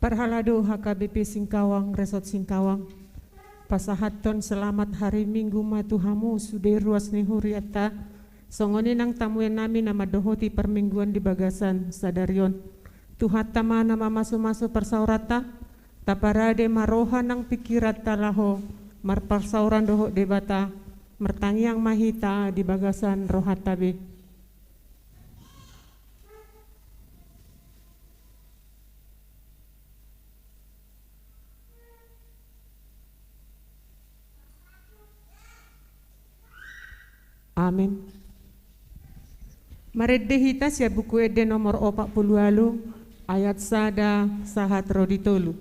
Parhalado HKBP Singkawang, Resort Singkawang. Pasahaton selamat hari Minggu matuhamu sudah ruas ni huriata. Songoni nang tamuyan namin na madohoti permingguan di Bagasan Sadarion. Tuhat tama na mamaso-maso persaurata. Taparade maroha nang pikirat talaho. Marparsauran doho debata. Mertangiang mahita di Bagasan rohatabe. Amin. Maredehita siya buku ede nomor 40 ayat sada sahat roditolu.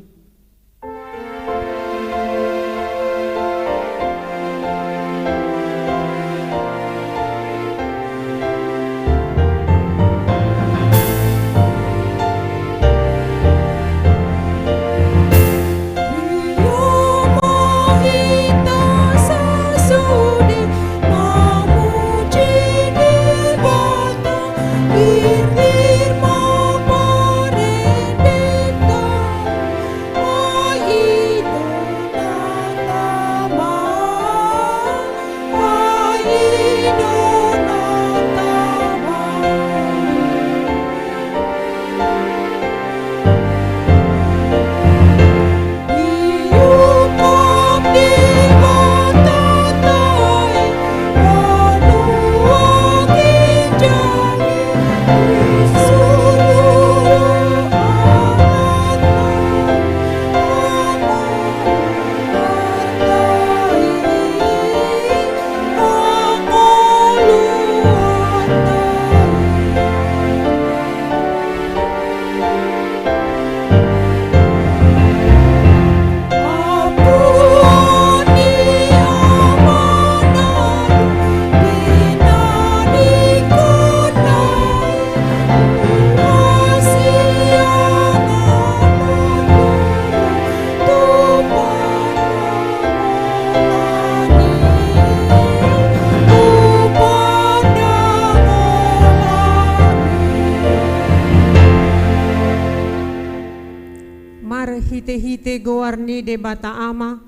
Hite-hite goarni debata ama,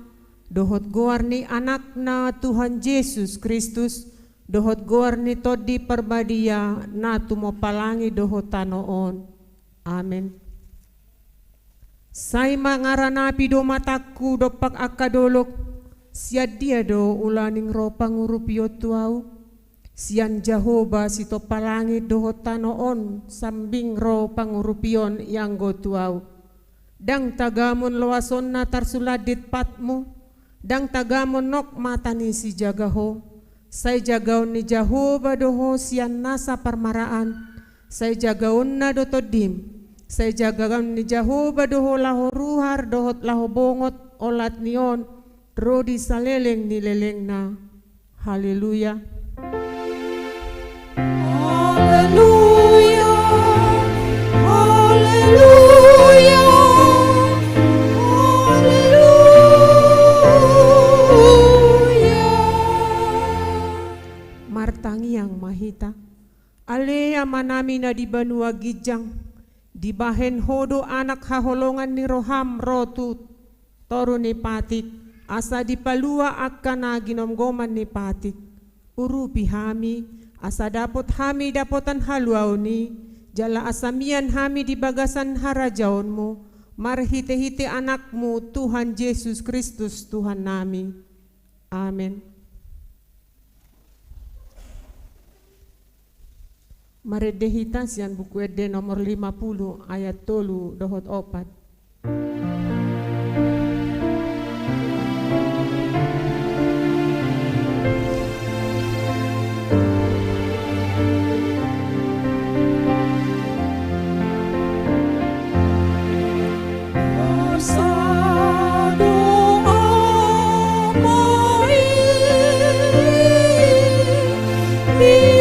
dohot goarni anakna Tuhan Yesus Kristus, dohot goarni todi perbadia na tumopalangi dohot tanoon. Amin. Sai mangaranapi do mataku dopak akadolok, siad dia do ulaning ro pangurupio tuau, sian Jehovah sito palangi dohot tanoon sambing ro pangurupion yang go tuau. Dang tagamon lawason na tarsuladit patmu, dang tagamon nok matani si jagaho, say jagaon ni Jehovah doho sian nasa parmaraan, say jagaon na dotodim, say jagaon ni Jehovah doho laho ruhar dohot laho bongot olat nion, rodi saleleng nileleng na. Haleluya. Haleluya. Haleluya. Martangiang mahita alea manami na di banua gijang di bahen hodo anak haholongan ni roham rotu toru ni patik asa di palua akan na ginomgoman ni patik urupi hami asa dapot hami dapotan haluau ni jala asamian hami di Bagasan harajaonmu marhite-hite anakmu Tuhan Yesus Kristus Tuhan nami. Amin. Maredehita sian buku ede nomor 50 ayat 3 dohot 4.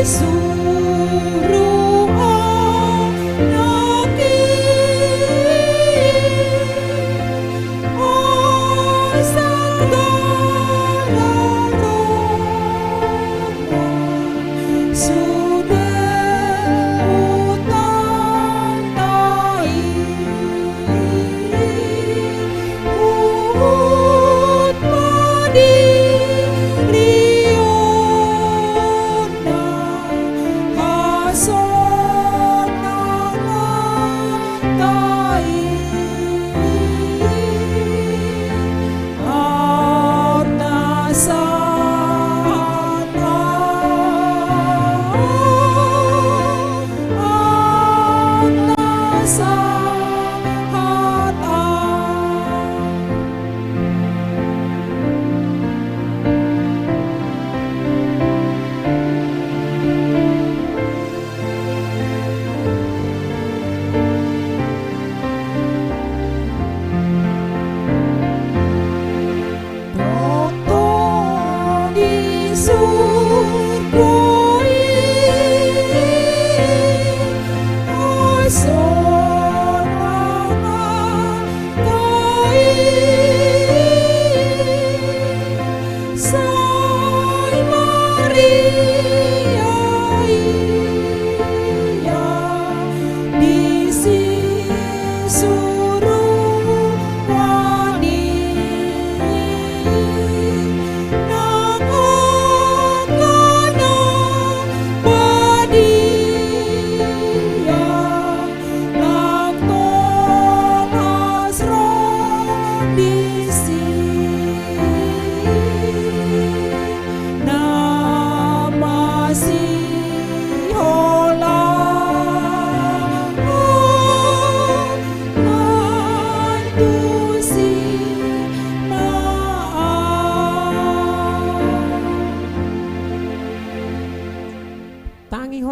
Suruh anak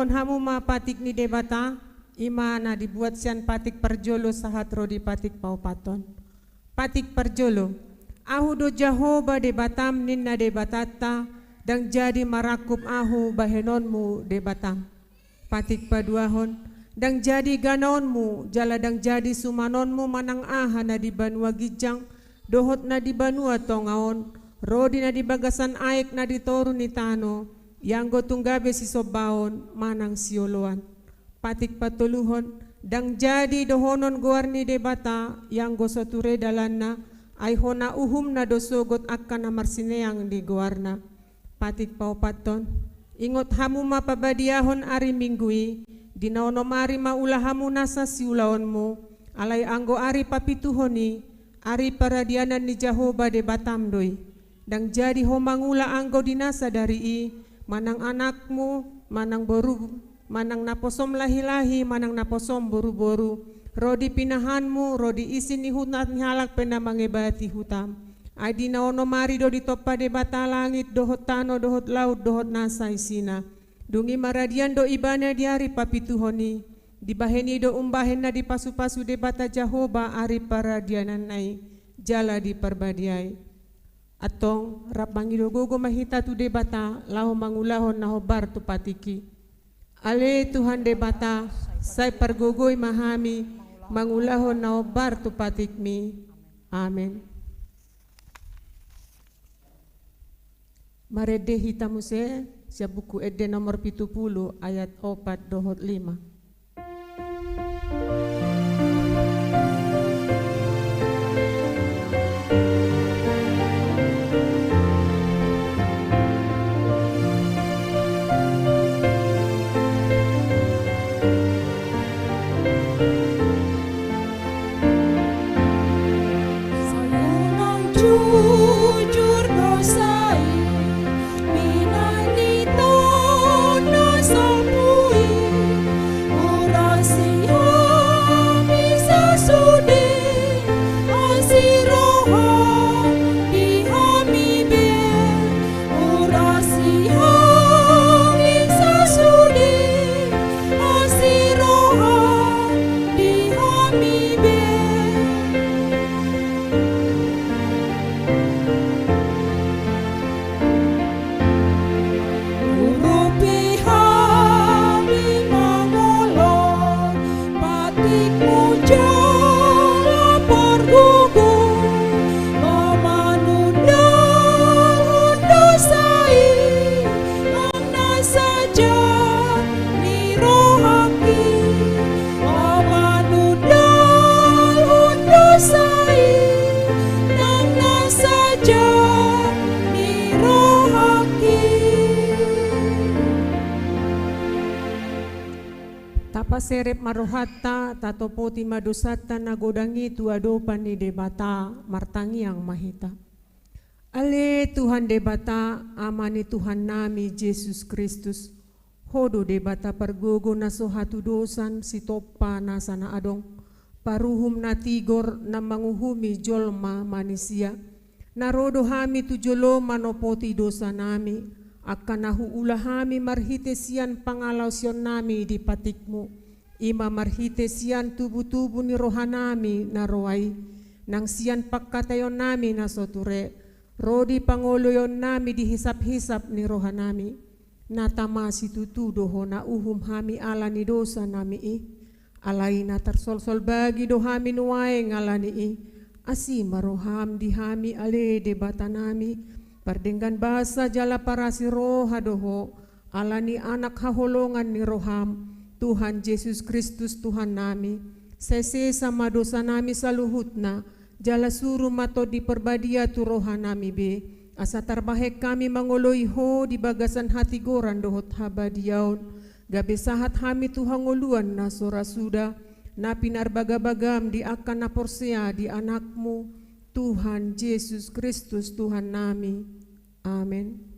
Hamu ma patik ni debata imana dibuat sian patik perjolo sahat rodi patik paupaton. Patik perjolo ahu do Jahoba debatam ninna debatata dang jadi marakup ahu bahenonmu debatam. Patik paduahon dang jadi ganaonmu jala dang jadi sumanonmu manang aha na di banua gijang dohot na di banua tongaon rodi na di bagasan aik na di toru ni tano yang go tunggabe si sobaon manang sioloan. Patik patuluhon dang jadi dohonon goarni debata yang go soture dalanna ay hona uhum na dosogot akan na marsineang di goarna. Patik paupaton ingot hamu mapabadiahon ari minggui dinaono mari maulah hamu nasa siulaonmu alay anggo ari papituhoni ari paradianan ni Jahoba debatam doi dang jadi homangula anggo dinasa dari i manang anakmu, manang boru, manang naposom lahi-lahi, manang naposom boru-boru, rodi pinahanmu, rodi isin ni hutan halak pena mangebati hutam. Adi naono mari do di topa de bata langit, dohot tano, dohot laut, dohot nasa isina. Dungi maradian do ibana di hari papituhoni, dibaheni do umbahen na di pasu-pasu de bata Jahoba ari paradianan nai, jala di perbadiai. Atong rapangido gogo mahita tu debata laho mangulahon naho bar tu patiki. Ale Tuhan debata say pergogoy mahami mangulahon naho bar tu patikmi. Amen. Marede hitamuse sa buku ede nomor 70 ayat 4 dohot 5. Jujur dosai minani tono sapui orasi bisa sudi asiroha dihami be orasi bisa sudi asiroha dihami be. Serep marohata tatopoti madosata nagodangi tuadopan ni debata martangi yang mahita. Ale Tuhan debata amani Tuhan nami Yesus Kristus hodo debata pergogo nasohatu dosan si topa nasana adong paruhum na tigor na manguhumi jolma manusia narodo hami tujolo manopoti dosa nami akan nahu ulahami marhitesian pangalaw sion nami di patikmu. Ima marhite sian tubu-tubu ni rohanami na roai nang sian pagkatayon nami na soture rodi pangoloyon nami dihisap-hisap ni rohanami natama si tutudoho na uhum hami ala ni dosa nami alaina tarsol-sol bagi dohami nuai ngalani i, asi maroham dihami ale debata nami, pardenggan basa jala parasi roha doho, alani anak haholongan ni roham, Tuhan Yesus Kristus Tuhan nami, sese sama dosa nami saluhutna, jala suruh mato di perbadia tu roha nami be, asa tarbahek kami mangoloi ho di bagasan hati goran dohot habadiaun, gabe sahat hami Tuhan ngoluan na sora suda, na pinar bagam di akan na porsea di anakmu, Tuhan Yesus Kristus Tuhan nami. Amin.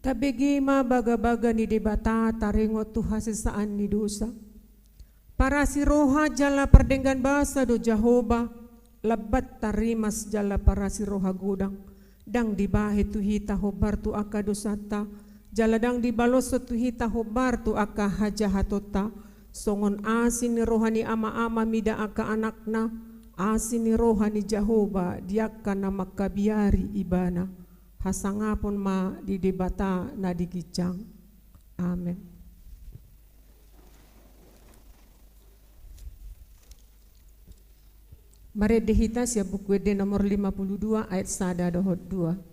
Tabegima baga-baga ni debata tarengo tuha sesaan ni dosa. Para si roha jala perdenggan basa do Jahoba, labat tarimas jala para si roha gudang. Dang dibahe tu hita hobar tu aka dosata, jala dang dibaloso tu hita hobar tu aka hajahatota. Songon asin ni rohani ama-ama mida aka anakna, asin ni rohani Jahoba diaka na makabiari ibana. Hasangapon ma di debata na digicang. Amen. Mari dihita siya buku de nomor 52 ayat 1 dohot 2.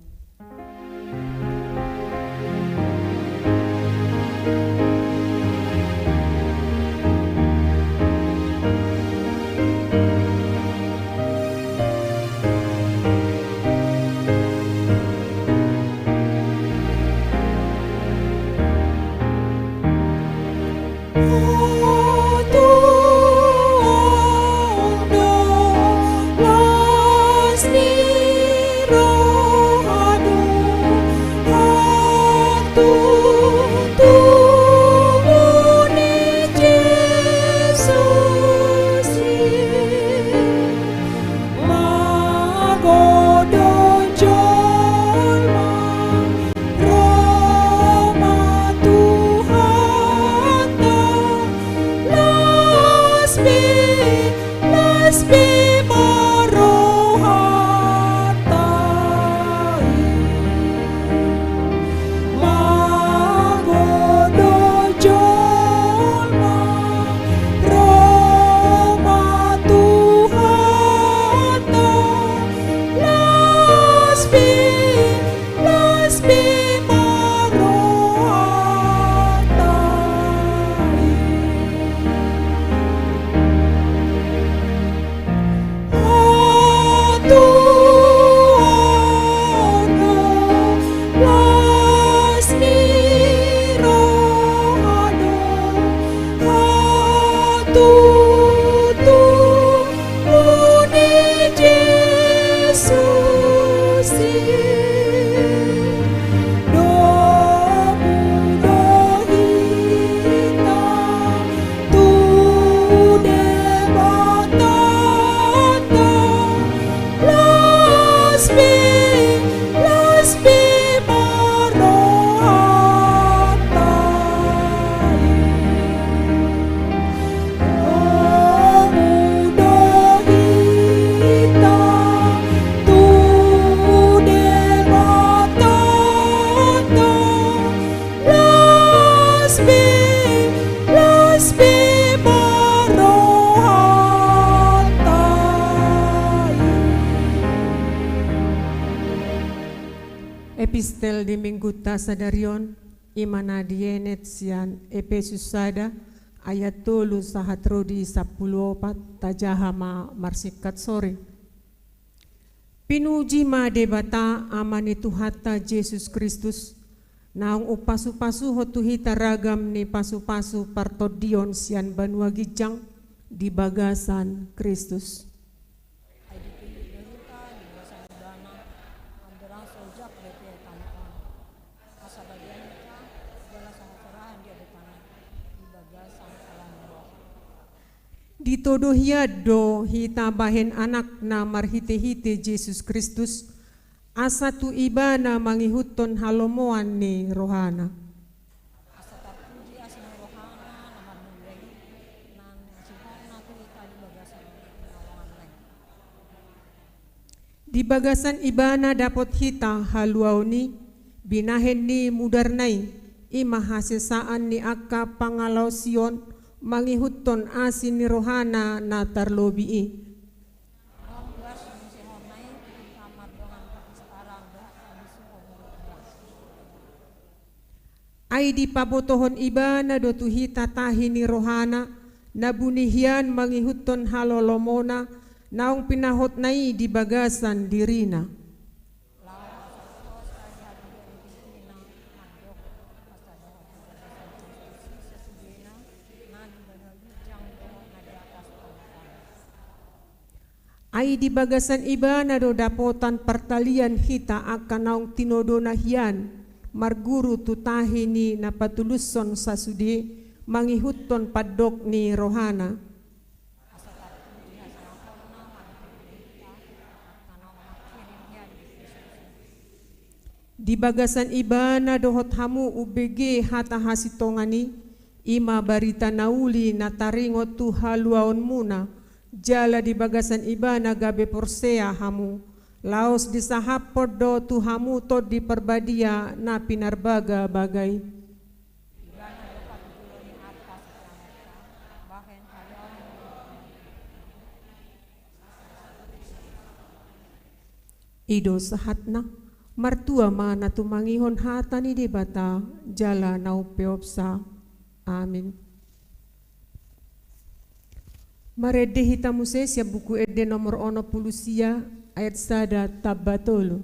Epistel di mingguta sadarion imana dienet sian Efesus sada ayat 3 sahatro di 14 tajahama marsikat sore. Pinuji ma debata amani Tuhata Yesus Kristus naung upasu-pasu hotuhita ragam ni pasu-pasu partodion sian banua gijang di bagasan Kristus. Ditodohia do hita bahen anak na marhite-hite Yesus Kristus asa tu ibana mangihuton halomoan ni rohana. Di bagasan ibana dapat hita haluau ni binahen ni mudarnai imahasesaan ni akka pangalau sion mangihuton asin ni rohana na tarlobii. Ay di pabotohon iba na dotuhita tahi ni rohana na bunihian mangihuton halolomona naung pinahot nai di bagasan dirina. Ay di bagasan iba na do dapotan partalian hita akan naung tinodona hian marguru tutahi ni napatuluson sa sudi mangihuton padok ni rohana. Di bagasan iba na dohot hamu ubege hata hasitongani ima barita nauli na taringot tu haluaon muna jala di bagasan iba na gabe porsea hamu laos di sahapod do tu hamu to di perbadia na pinarbaga bagay. Ido sahat na martua mana tumangihon hata ni debata jala nau peopsa. Amin. Marede hitamu sia buku ede nomor 60 ayat sada tabatolo.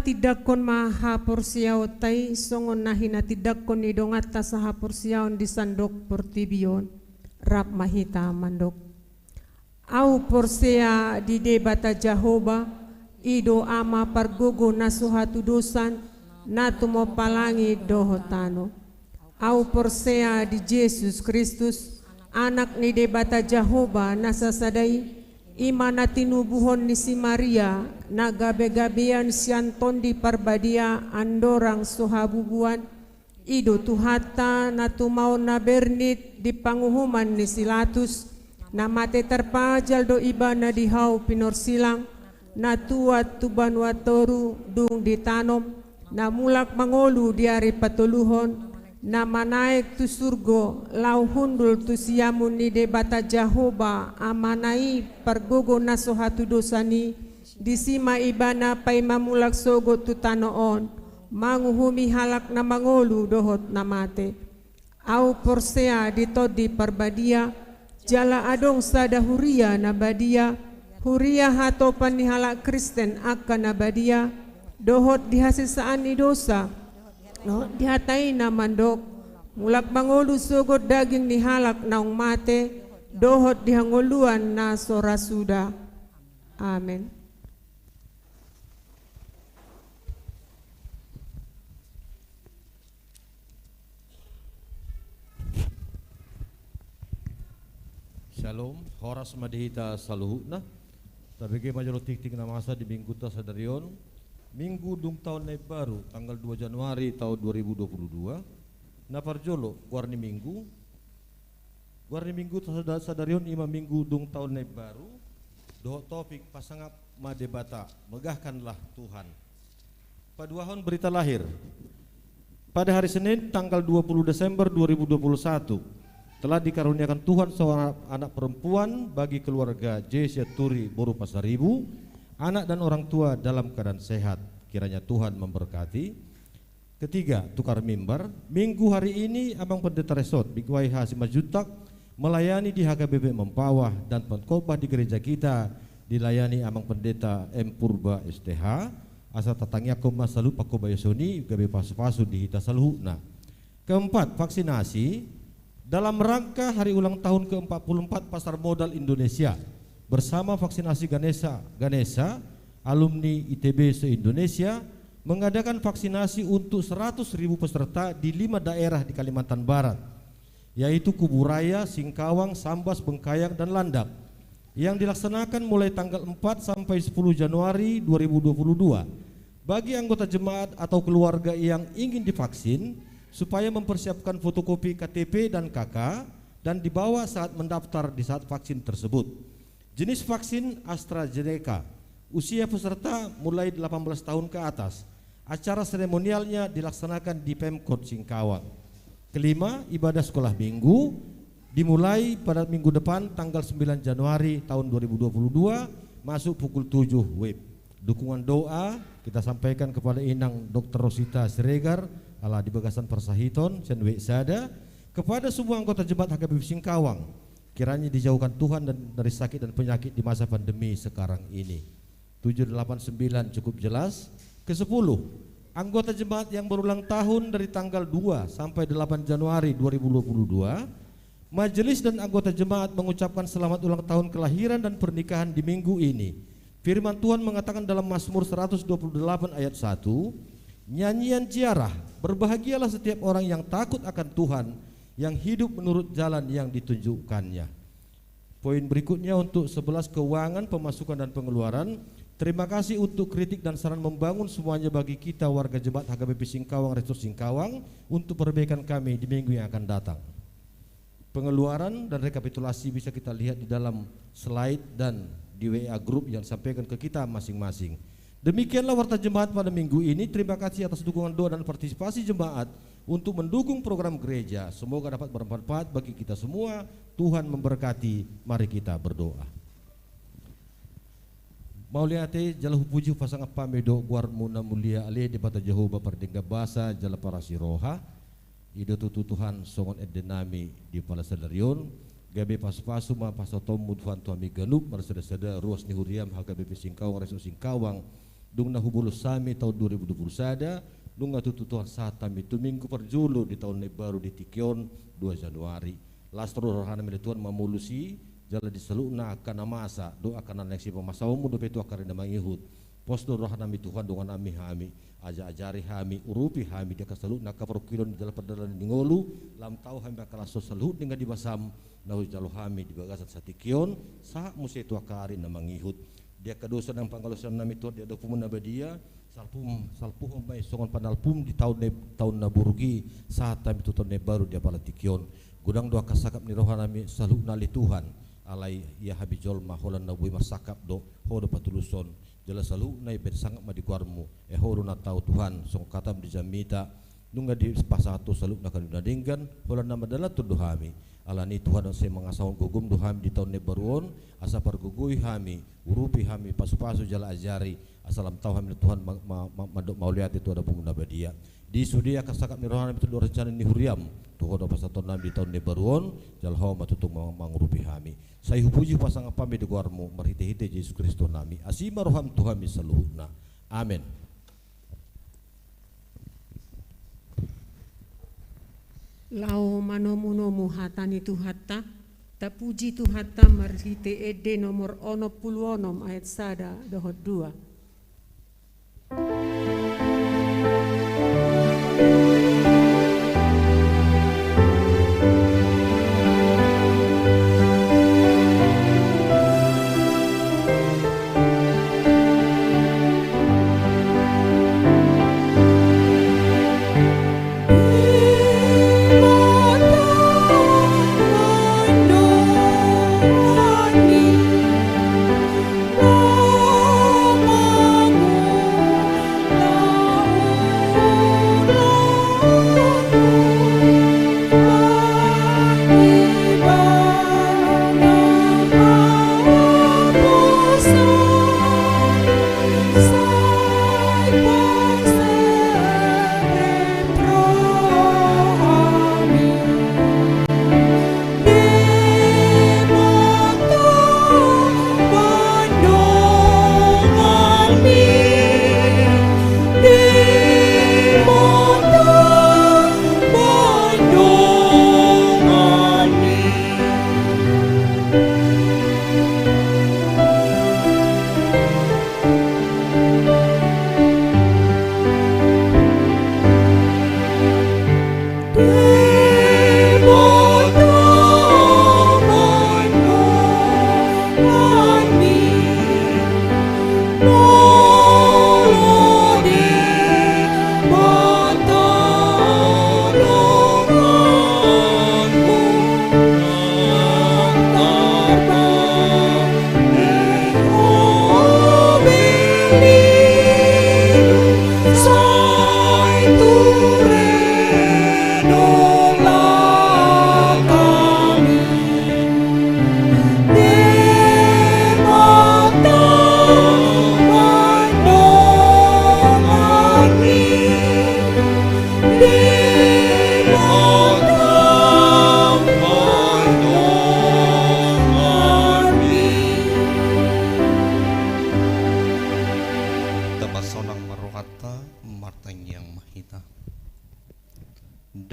Tidakon maha porsiaw tay songon nahina tidakon ni dongata saha porsiaw di sandok portibion rap mahita mandok. Au porsea di debata Jahoba ido ama pargogo nasuhatu dosan natumo palangi dohotano. Au porsea di Yesus Kristus anak ni debata Jahoba nasasadai imana tinubuhon ni si Maria na gabe-gabean sianton di parbadia andorang suhabubuan ido tuhata na tumao na bernit di panguhuman ni Silatus na mate terpajal do iba na dihaw pinorsilang na tuat tuban watoru dung ditanom na mulak mangolu diari patuluhon nama naik tu surgo, lau hundul tu siamun ni de bata Jahoba, amanai pergogo naso hatu dosani, disima ibana pai mamulak sogo tu tanoon, manguhumi halak na mangolu dohot namate. Au porsea ditodi perbadia, jala adong sada huria na badia, huria hato panihalak Kristen akan nabadia, dohot dihasisaan ni dosa, no dihatai na mandok, mulak mangolu sogot daging ni halak naung mate, dohot dihangoluan na sorasuda. Amen. Shalom, horas madihita saluhuna. Tabigi majolo tik-tik na masa di minggu ta sadarion. Minggu dung tahun na baru tanggal 2 Januari tahun 2022. Na parjolo warni minggu. Warni minggu ta sadarion ima minggu dung tahun na baru. Doh topik pasangap madebata, megahkanlah Tuhan. Paduahon berita lahir. Pada hari Senin tanggal 20 Desember 2021 telah dikaruniakan Tuhan seorang anak perempuan bagi keluarga J. Turi Boru Pasaribu, anak dan orang tua dalam keadaan sehat. Kiranya Tuhan memberkati. Ketiga, tukar mimbar. Minggu hari ini Abang Pendeta Resort Bigwai Hasim Majutak melayani di HKBP Mempawah dan pengkhotbah di gereja kita dilayani Abang Pendeta M. Purba STH asal tatangnya koma salu pakobayosoni gabe pasu-pasu di hita saluhna. Keempat, vaksinasi. Dalam rangka hari ulang tahun ke-44 Pasar Modal Indonesia bersama vaksinasi Ganesha, alumni ITB se-Indonesia mengadakan vaksinasi untuk 100.000 peserta di 5 daerah di Kalimantan Barat, yaitu Kuburaya, Singkawang, Sambas, Bengkayang, dan Landap, yang dilaksanakan mulai tanggal 4 sampai 10 Januari 2022 bagi anggota jemaat atau keluarga yang ingin divaksin supaya mempersiapkan fotokopi KTP dan KK dan dibawa saat mendaftar di saat vaksin tersebut. Jenis vaksin AstraZeneca. Usia peserta mulai 18 tahun ke atas. Acara seremonialnya dilaksanakan di Pemkot Singkawang. Kelima, ibadah sekolah minggu dimulai pada minggu depan tanggal 9 Januari tahun 2022 masuk pukul 7 WIB. Dukungan doa kita sampaikan kepada Inang Dr. Rosita Siregar ala di Bagasan Persahiton Cenwe Sada, kepada semua anggota jemaat HKBP Singkawang, kiranya dijauhkan Tuhan dari sakit dan penyakit di masa pandemi sekarang ini. 789 cukup jelas. Ke-10, anggota jemaat yang berulang tahun dari tanggal 2 sampai 8 Januari 2022, majelis dan anggota jemaat mengucapkan selamat ulang tahun kelahiran dan pernikahan di minggu ini. Firman Tuhan mengatakan dalam Mazmur 128 ayat 1, nyanyian ziarah, berbahagialah setiap orang yang takut akan Tuhan, yang hidup menurut jalan yang ditunjukkannya. Poin berikutnya untuk 11 keuangan, pemasukan dan pengeluaran. Terima kasih untuk kritik dan saran membangun semuanya bagi kita warga jemaat HKBP Singkawang Resort Singkawang untuk perbaikan kami di minggu yang akan datang. Pengeluaran dan rekapitulasi bisa kita lihat di dalam slide dan di WA group yang disampaikan ke kita masing-masing. Demikianlah warta jemaat pada minggu ini. Terima kasih atas dukungan doa dan partisipasi jemaat untuk mendukung program gereja. Semoga dapat bermanfaat bagi kita semua. Tuhan memberkati. Mari kita berdoa. Mauliate jalahu puji pasang apa medo guarmu na mulia ale di bata Jehovah pardengga basa jala para siroha. Ido tutu Tuhan songon edenami di pala sadarion. Gabe pas-pasu ma pasotom Tuhan tuami galup marsada-sada ruas ni huriam HKBP Singkawang Resort Singkawang. Dung na hubulus sami tahun 2020 sada, dung nga tututuhan sa tami tuminggu perjulu di tahun baru di Tikyon 2 Januari. Lastro rohana mi Tuhan mamulusi jala di seluna akan masa do akan aneksi pemasawamu do petu akan na mangihut. Posdo rohana mi Tuhan dengan ami hami aja ajari hami urupi hami dia kasaluna ka perkilon di dalam perdalan di ngolu lam tau hami akala so salut dengan di basam na jalo hami di bagasan sa Tikyon sa musetu akari na mangihut. Dia kedosa ng pangalosan namin ito, dia doon na ba dia, salpum may songon panalpum di tahun na burugi, saat kami tuton na baru dia pala Tikyon. Gudang doa kasakap ni rohan namin saluk na lituhan, alay iya habijol maholan na buhay masakap do, hodo patuluson, jala saluk na ibedsangap madikuarmu, horo na tao Tuhan, song katam di jamita, nunga di pasatu saluk na kanuna dinggan holan nama dala tu duhami alani Tuhan se mangasahon gugum duhami di tahun ne baruon asa pargugui hami urupi hami pasu-pasu jala ajari asalam tau hami Tuhan madok mauliat itu ada bumuna badia di sudia kasakap ni rohani betul rencana ni huriam tuho do pasaton nabi di tahun ne baruon jalho matutung mangurupi hami sai hupuji pasang apami di guarmu marhite-hite Yesus Kristus nami asima roham Tuhan misaluhna amin. Lau manomu hatani tuhata, tapuji tuhata marhite ede nomor 60 ayat sada dohot 2.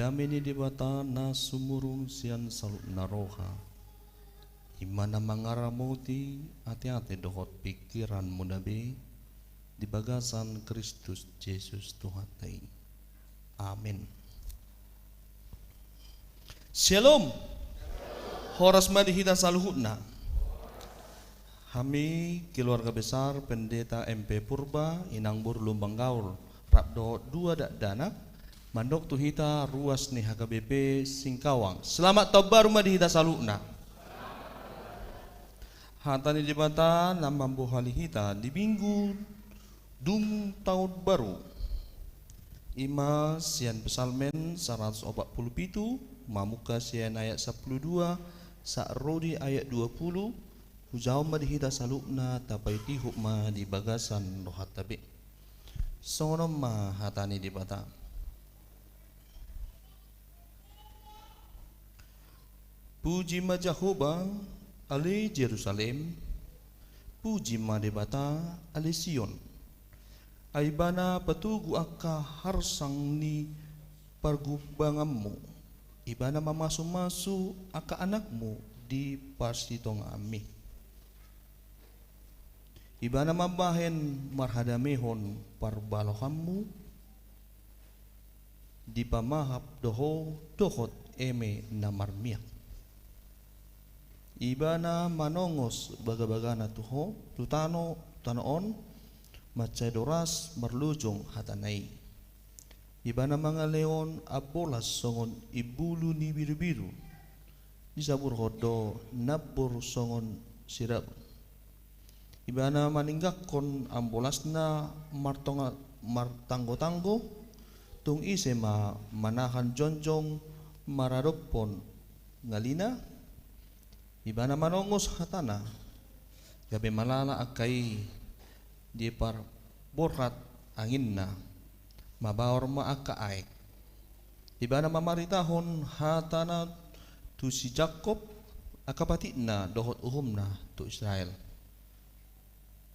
Damini dibata na sumurun sian saluk naroha imana mangaramuti hati-hati dohot pikiran mudabe di bagasan Kristus Yesus Tuhan tai. Amin. Shalom. Horas madihita saluhutna. Kami keluarga besar Pendeta MP Purba Inangbur Lumbang Gaul Rapdo 2 dana mandok tuhita ruas nih HKBP Singkawang. Selamat tobar rumah dihita salukna. Hatani jabatan namambu halihita di minggu dung tahun baru. Ima sian pesalmen 147 mamuka sian ayat 12 sa'rodi ayat 20 hujau madihita salukna tapai tihuk ma di bagasan rohat tabi. Sono ma hatani jabatan. Puji ma Jehovah ali Jerusalem, puji ma debata ali Sion. Aibana patugu akka harsang ni pargubangammu. Ibana mamasu-masu akka anakmu di parsitong ami. Ibana mabahen marhadamehon parbalohammu. Di pamahap dohot eme namarmiak. Ibana manongos baga-bagana tuho tutano tanoon macedoras merlujung hatanai. Ibana mga leon abolas songon ibulu ni biru-biru. Disabur hodo nabur songon sirap. Ibana maninggakon ambolasna martanggo-tanggo tung ise manahan jonjong maradopon ngalina ibana manongos hatana gabe malala akai di par borat anginna mabawar ma aka aek ibana mamaritahon hatana tu si Jakob akapatina dohot uhumna tu Israel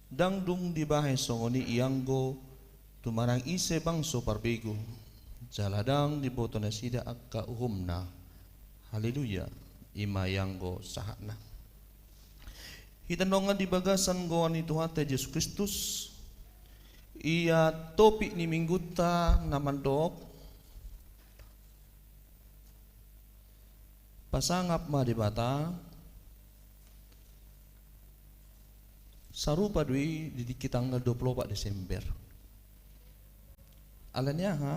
dangdung dibahe songoni ianggo tumarang ise bangso parbego jaladang diboto na sida akka uhumna haleluya imayanggo sahana hitanongan di bagasan goan ni Tuhan Yesus Kristus ia topik ni mingguta namandok pasangap ma di bata sarupa dui di tanggal 24 Desember alanya ha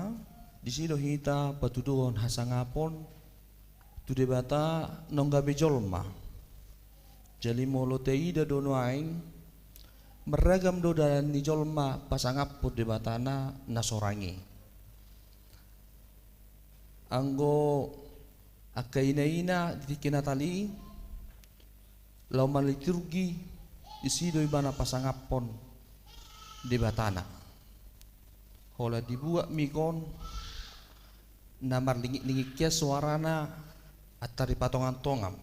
di sino hita patuduhon hasangapon tu debata nongga bejolma jali molo teida dono aing meragam do dan ni jolma pasangap put debatana nasorangi anggo akaina dikina tali lauman liturgi isido ibana pasangapon debatana hola dibuat mikon namar lingik-lingik kia suarana atari patongan tongam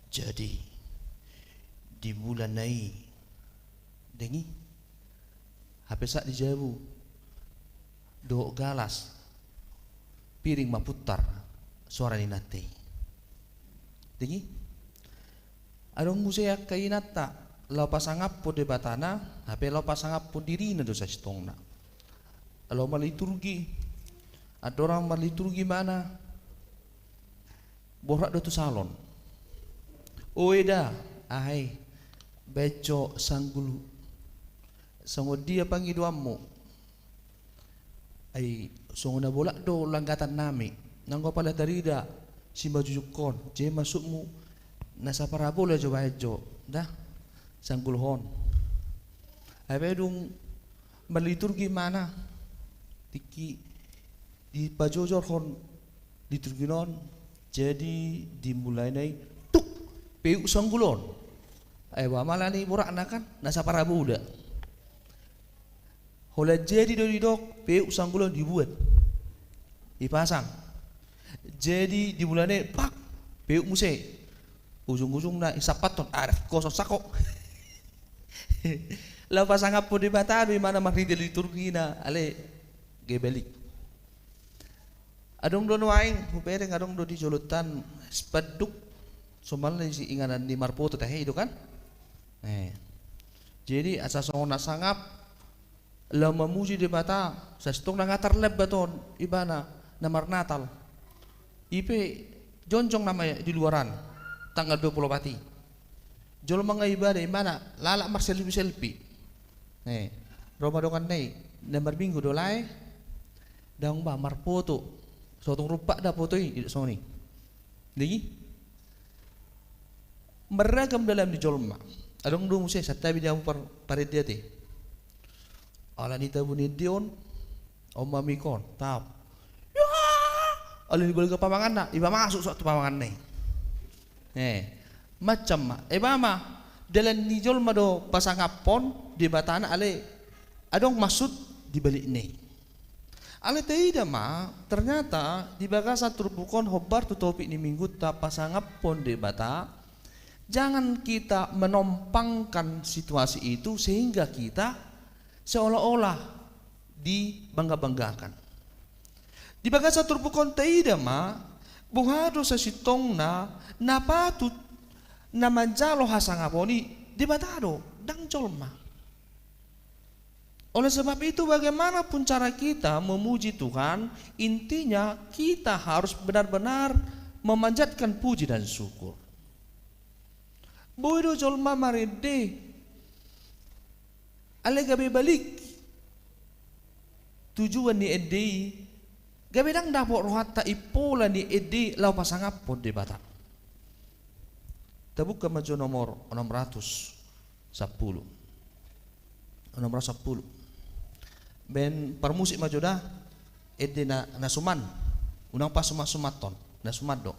jadi di bulan nai dengi HP sak dijabu do galas piring maputar suara ni nate dengi adong musea kainata lau pasangap po debatana HP lau pasangap po dirina do sa stongna lau maliturgi ada orang maliturgi mana borak do tu salon oeda ahai beco sanggulu sango dia panggil duamu ai songo na bolak do langgatan nami nanggo pala darida si bajujukon je masukmu nasa parabola coba ejo dah sanggulhon ai bedung maliturgi mana tiki di pajojor hon liturginon jadi dimulai nai tuk peu sanggulon ai wa malani borak nakan nasa parabola hola jadi do didok peu sanggulon dibuat dipasang jadi di bulannya pak peu muse ujung-ujung na isapaton ada kosong sako la pasang apa di batado di mana mahri di liturgina ale gebelik adong do noaing hupereng adong do di jolutan spaduk somal si inganan di marpoto teh itu kan jadi asas ona sangap la memuji di bata sastong nangatar leb baton ibana namar Natal IP jonjong namanya di luaran tanggal 20 pati jol mga ibadah mana lala mar selfie Ramadan nei namar minggu dolai daung ba mar foto sotong rupa da foto ini soni niki meragam dalam di jolma adong do musya satabi dia paredia te ala nita bunidion omma mikon tap alin boleh ke pamangan nak iba masuk suatu pamangan nih macam mama dalam nijol mado pasangapon di batana ale adong maksud di balik nih ale tidak ternyata di bagasa turbukon hobar tu topik ni minggu ta pasangapon di bata jangan kita menompangkan situasi itu sehingga kita seolah-olah dibangga-banggakan di bagasa turbukon taida buhado sa sitong na patut na manjalo hasangaponi di batado dang jolma oleh sebab itu bagaimanapun cara kita memuji Tuhan intinya kita harus benar-benar memanjatkan puji dan syukur boido jolma marede ale gabe balik tujuan ni edei gabe dang dapok rohata ipola ni edi lau pasangapon di bata tabuka maju nomor 610 ben permusik maju dah ede na suman. Unang pa sumaton na sumado.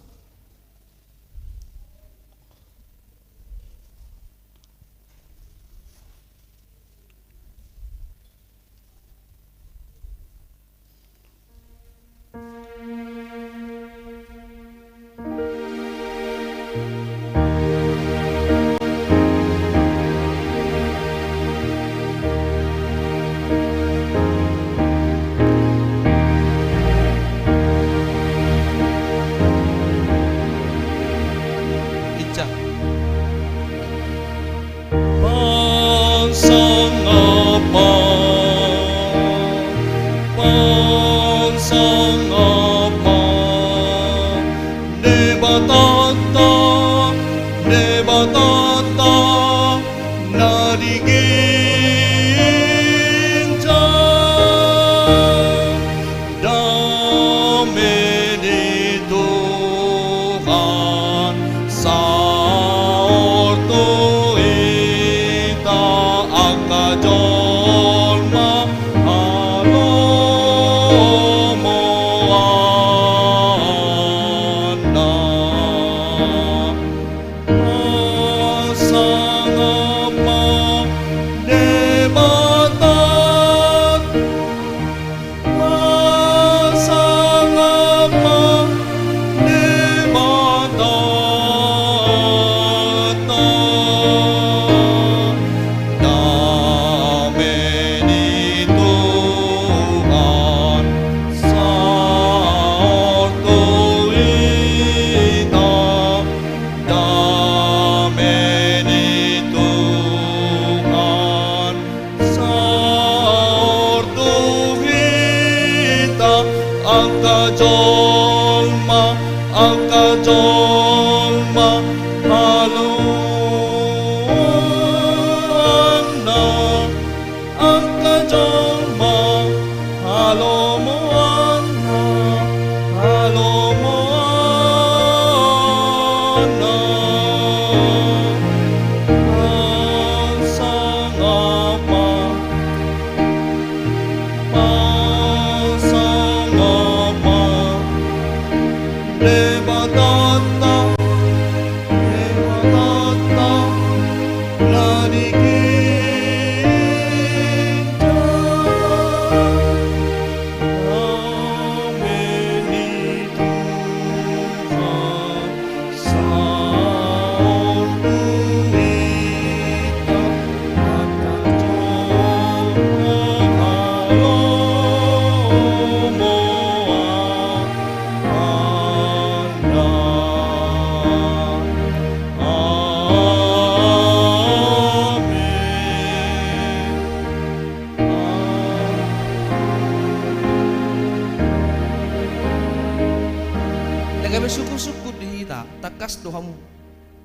Suku-suku dihita takas dohamu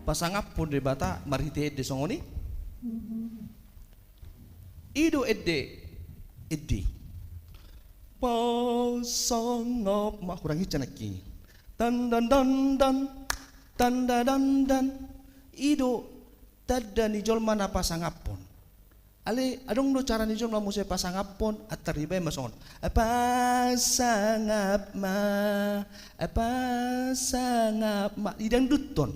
pasangap pun de bata marhite de songoni ido edde pasangap ma kurangi canaki dan ido tadda ni jolma na pasangap pun ale adong do cara ni jolma muse pasangap pun ataribay mason pasangap ma idang duton.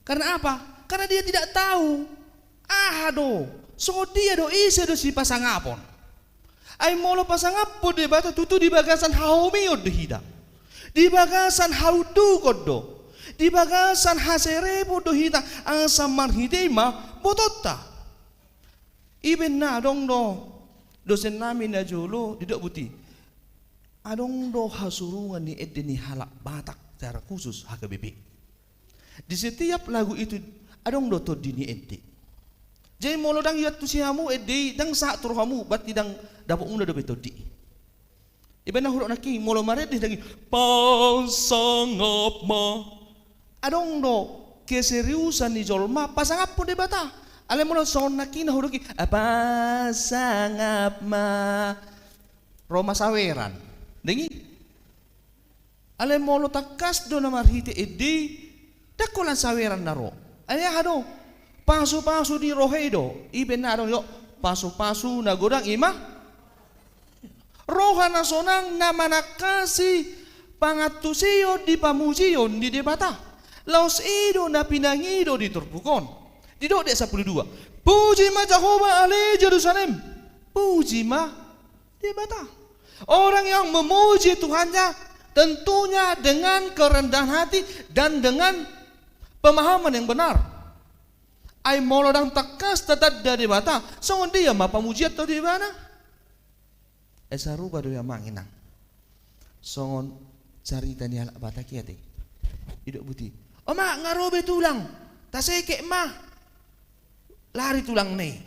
Karena apa? Karena dia tidak tahu. So dia do ise do si pasangapon. Ay molo pasangapon de bata tutu di bagasan haumiyod de hida. Di bagasan haudu kodo. Di bagasan haserebo do hida asa marhidema bototta. Iben na dong do dosen namin na jolo didok buti. Adong do hasurungan ni edde ni halak Batak secara khusus HKBP. Di setiap lagu itu adong do todi ni edde. Jadi molo dang yat tu siamu edde dang sa turhamu bat dang dapok unda do betodi. Iben na huruk naki molo maret di dangi pasangap ma. Adong do keseriusan ni jolma pasangap po de bata. Ale molo son naki na huruk ki pasangap ma. Roma saweran. Dengi, ale molo takas do na marhite eddi, dakolan saweran naro. Ale hado, pasu di rohedo, iben na yo pasu na godang ima. Rohana sonang na manakasi pangatusiyo di pamujion di debata. Laos ido na pinangido di turbukon. Di dode 12. Puji ma Jehovah ale Jerusalem. Puji ma debata. Orang yang memuji Tuhannya tentunya dengan kerendahan hati dan dengan pemahaman yang benar. Ay molodang takas tatad dari bata. Songon dia ma pamujiat to di mana? Esaruba do yang manginang. Songon carita ni halak bata kiate. Idok buti. Oh mak ngarobe tulang. Taseke mah. Lari tulang nih.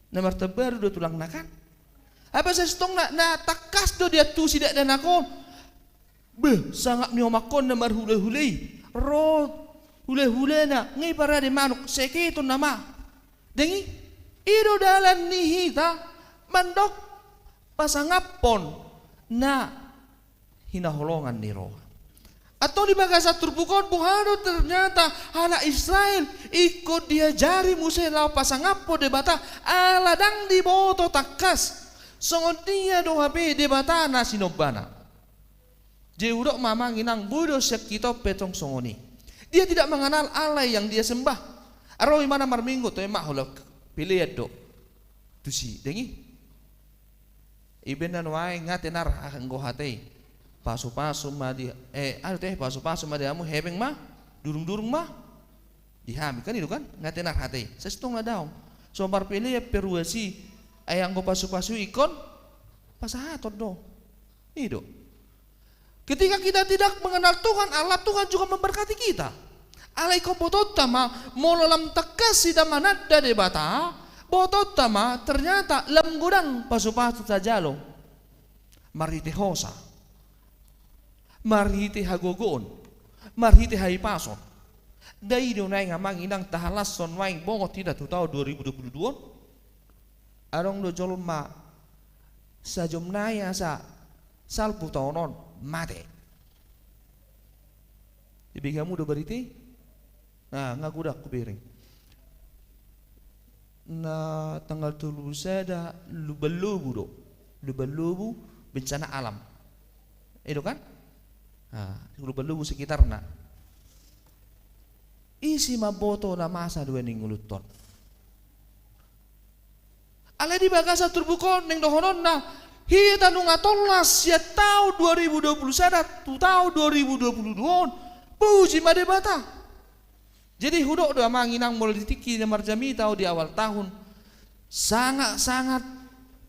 Nomor tebar do tulang nakan. Apa saya stong na takas do dia tu sidak dan aku. Beh sangat nyomakon nomor hule-hule. Hule-hule na ngai para de manuk seke itu nama. Dengi ido dalan nihita mandok pasangapon na hinaholongan ni roh. Atau di bagasa turbukon buhado ternyata anak Israel ikut diajari Musa lau pasangapo debata aladang di boto takas songon dia do hape debata na sinobana. Jeudok mamang inang budo sekito petong songoni. Dia tidak mengenal Allah yang dia sembah. Aroi mana marminggu to emak holok pilih do. Tusi dengi. Ibenan wae ngatenar anggo hatei. Pasu-pasu mah di pasu-pasu mah diamu hebeng mah durung-durung mah dihami kan itu kan ngatenar hatei. Sestong daom. Somar pilih peruasi ayang go pasu-pasu ikon pasahatot do. Itu. Ketika kita tidak mengenal Tuhan, Allah Tuhan juga memberkati kita. Alaikum bototama mololam takasi damanat dari bata. Bototama ternyata lem gudang pasu-pasu sajalo. Marite hosa. Marite hagogon. Marite haipason. Dai do nai ngamang inang tahalas son waing bongo tidak tu tahun 2022. Arong do jolon ma sajom naya sa salpu taonon mate. Ibi kamu do beriti? Nah, ngakudak kupiring. Na tanggal 3 sada lubalubu do. Lubalubu bencana alam. Itu kan? Nah, lubalubu sekitar na. Isi maboto na masa 2 ninguluton. Ale di bagasa turbukon ning dohonon na hita nunga tolas ya tahun 2020 sada tu tahun 2022 puji made bata. Jadi hudok do manginang politiki na marjami tahu di awal tahun sangat-sangat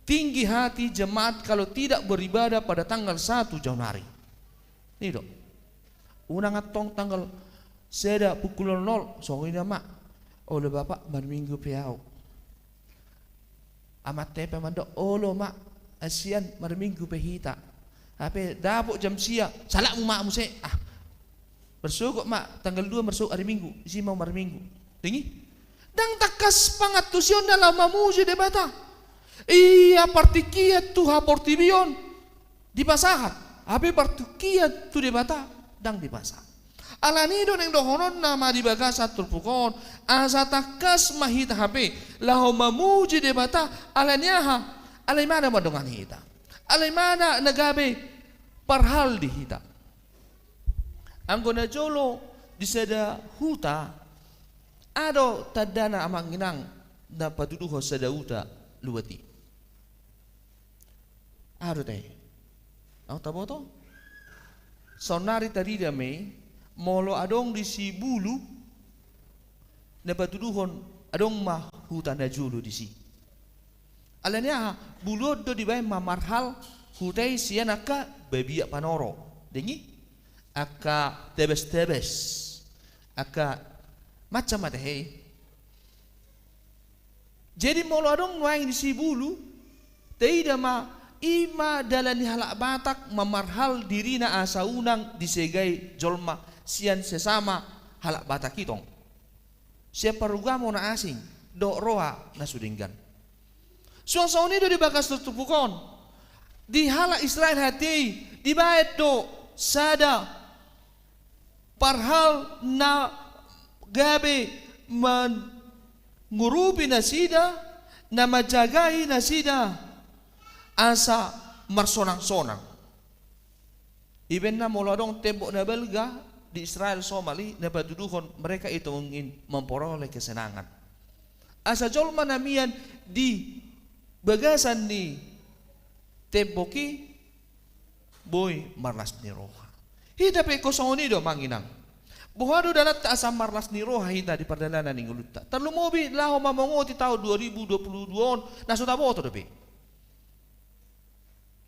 tinggi hati jemaat kalau tidak beribadah pada tanggal 1 Januari. Ini dok. Unang atong tanggal seda pukul 00 songina mak. Oleh bapak berminggu piau. Amat tepe mandok olo mak asian berminggu pehita. Apa dapuk jam sia salah mu mak muse bersuk mak tanggal 2 bersuk hari Minggu isi mau hari Minggu. Dengi? Dang takas pangatusion dalam mamuji debata. Iya partikia tu haportibion di pasahat. Apa partikia tu debata dang di pasah. Alani do neng dohonon nama di bagasa turpukon asa takas mahita HP laho mamuji debata alanyaha alay mana madongan hita alay mana nagabe parhal di hita anggo na jolo di seda huta ado tadana amang inang na paduduho sada huta luwati ado teh ang taboto sonari tadi dame molo adong di si bulu na patuduhon adong mah hutan na julu di si alanya bulu do di bay mamarhal hutai siya naka babiya panoro dengi aka tebes aka macam matahei jadi molo adong waing di si bulu tidak ma ima dalani halak batak mamarhal dirina asa unang disegai jolma sian sesama halak batak kitong. Siapa rugamo na asing do roha na sudinggan. Suang ini do dibakas tutupukon. Di halak Israel hati di bait do sada parhal na gabe mengurupi nasida na majagai nasida asa marsonang-sonang. Iben na mula dong tembok na Belga di Israel Somali na paduduhon mereka itu ingin memperoleh kesenangan. Asa jolma namian di bagasan ni temboki boy marlas ni roha. Hida pe kosong ni do manginang. Buhado dalat ta asa marlas ni roha hita di perdalanan ning ulutta. Terlumobi laho mamongoti tahun 2022 nasuta boto do pe.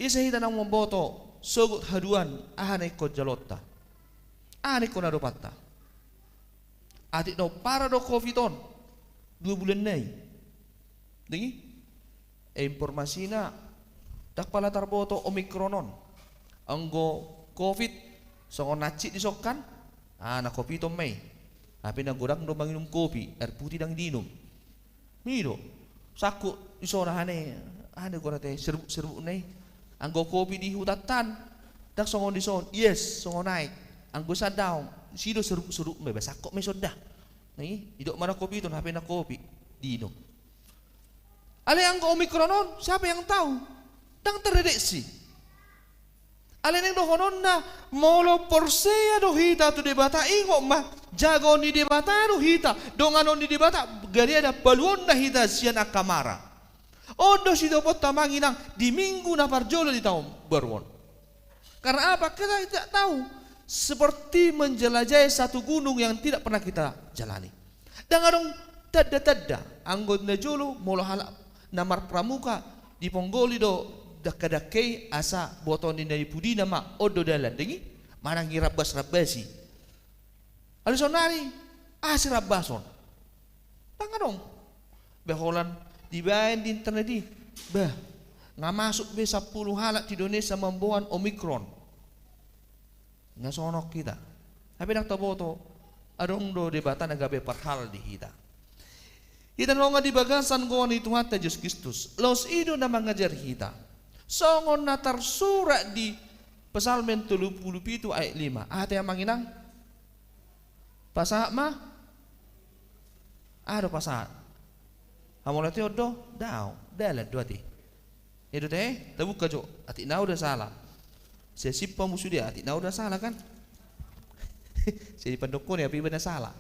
Isa hita nang memboto sogut haduan ahane ko jalotta. Ahane ko nadopatta. Adik do para do covidon 2 bulan nai. Dengi? Informasinya dak pala tarboto omikronon. Anggo covid songon nacik disokan. Na kopi to may. Tapi na godang do manginum kopi, air putih dang dinum. Miro. Saku isora hane ko nate serbu nai. Anggo kopi di hutatan. Dak songon dison. Yes, songon naik. Anggo sadaw, sido seruk may basakko may soda. Nai, idok mana kopi itu, HP na kopi dinum. Ale anggo omikronon, siapa yang tahu? Dang terdeteksi. Ale neng dohonon na molo porsea do hita tu debata ingo mah jago ni debata do hita donganon ni debata gari ada baluon na hita sian akamara. Odo si dopot tamanginang di minggu na parjolo di tahun baruon. Karena apa? Kita tidak tahu. Seperti menjelajahi satu gunung yang tidak pernah kita jalani. Dan adong tada anggot na jolo molo halap namar pramuka di ponggoli do dakadakei asa boton dari pudi nama odo dalan dengi manang rabas-rabasi alisonari si rabason tanga dong beholan dibayan di internet di nga masuk be 10 halak di Indonesia membawa omikron nga sonok kita tapi nak taboto adong do debatan agabe parhal di kita. Kita nonga di bagasan ko ni Tuhan Yesus Kristus. Los ido na mengajar kita. Songon na tersurat di Psalmen 37 ayat 5. Ate yang manginang? Pasahat mah? Ada pasahat. Hamolati odo? Daw. Dalat dua ti. Itu teh, tabuk kajo. Ati na udah salah. Saya simpa musuh dia. Ati na udah salah kan? Saya di pendukun ya, tapi benar salah.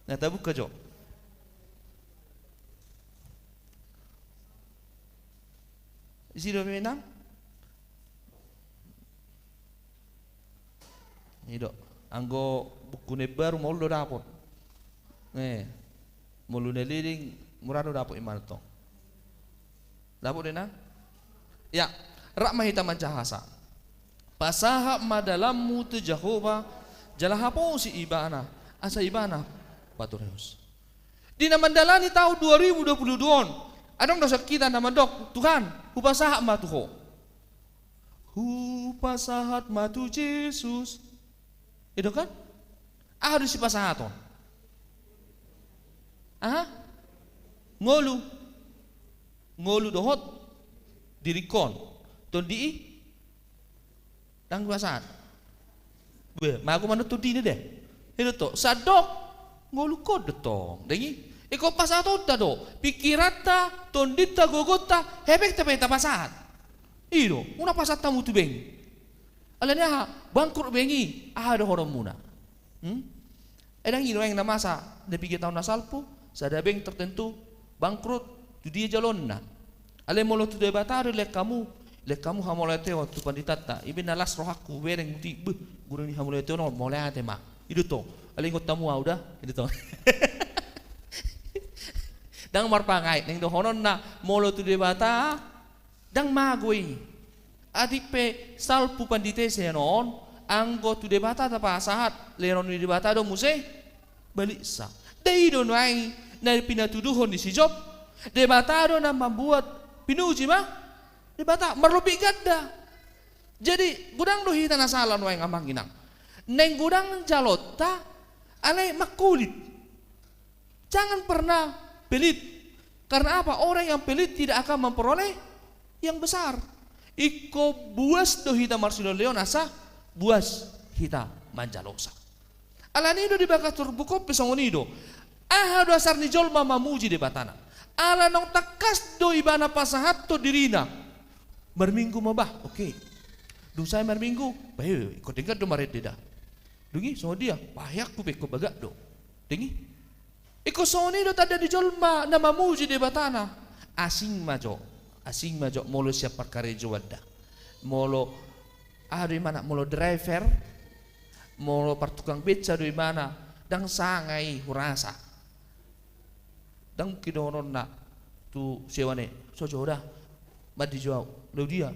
Nah tabuk kajo. Sido menang? Ido, anggo buku baru mau lo dapot. Mau lo neliling murah lo dapot iman to. Dapot dena? Ya, rak mahita mancahasa. Pasahap madalamu tu Jehovah jalahapo si ibana asa ibana patureus. Di namandalani tahun 2022. Adong dosa kita nama dok Tuhan hupasahat matuho. Hupasahat matu Yesus. Itu kan? Harus sipasahaton. Ngolu dohot dirikon. Ton di tang pasahat. Maku manut di deh. Itu to sadok ngolu kod tong. Dengi iko pasato do pikirata tondita gogota hebek tapeta pasat iro una pasata mutu beng alanya bangkrut bengi do horom muna edang iro yang namasa depi kita tahun nasalpu sada beng tertentu bangkrut tu dia jalonna ale molo tu debatare lek kamu hamolete waktu panditata ibe nalas rohaku bereng ti guru ni hamolete no molate ma itu to ale ngot tamu udah itu to dang marpangai neng dohonon na molo tu debata dang magui adik pe salpu pandite senon anggo tu debata ta pasahat leron di debata do muse balik sa dei do nai na pinatuduhon di si job debata do na membuat pinuji mah debata merlopi gadda jadi gudang do hita nasalan wae ngamang ginang neng gudang jalota ale makulit jangan pernah pelit. Karena apa? Orang yang pelit tidak akan memperoleh yang besar. Iko buas do hita marsilo leon asa buas hita manjalosa. Alanido di bakat turbuko pesongonido. Do asar ni jolma mamuji de batana. Ala nong takas do ibana pasahat to dirina. Berminggu mabah, oke. Dung saya berminggu, bayu ikut dengar do maret dah. Dungi so dia, payak ku beko bagak do. Dengi. Iko soni do tada di jolma nama muji de batana. Asing majo molo siap perkara juwadda. Molo di mana molo driver, molo partukang beca di mana, dang sangai hurasa. Dang kidoron na tu sewane sojo dah madi jauh lo dia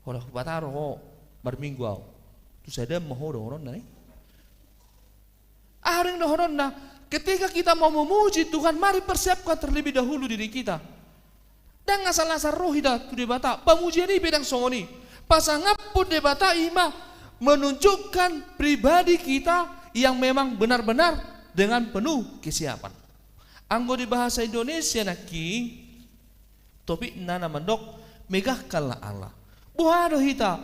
hola bataro ho berminggu au tu saya mau horon na aring horon na ketika kita mau memuji Tuhan mari persiapkan terlebih dahulu diri kita dan asal-asal roh ida tu debata pamujian ini bedang songoni pasangap pun debata ima menunjukkan pribadi kita yang memang benar-benar dengan penuh kesiapan. Anggo di bahasa Indonesia naki topik nana mandok megahkanlah Allah. Buhado hita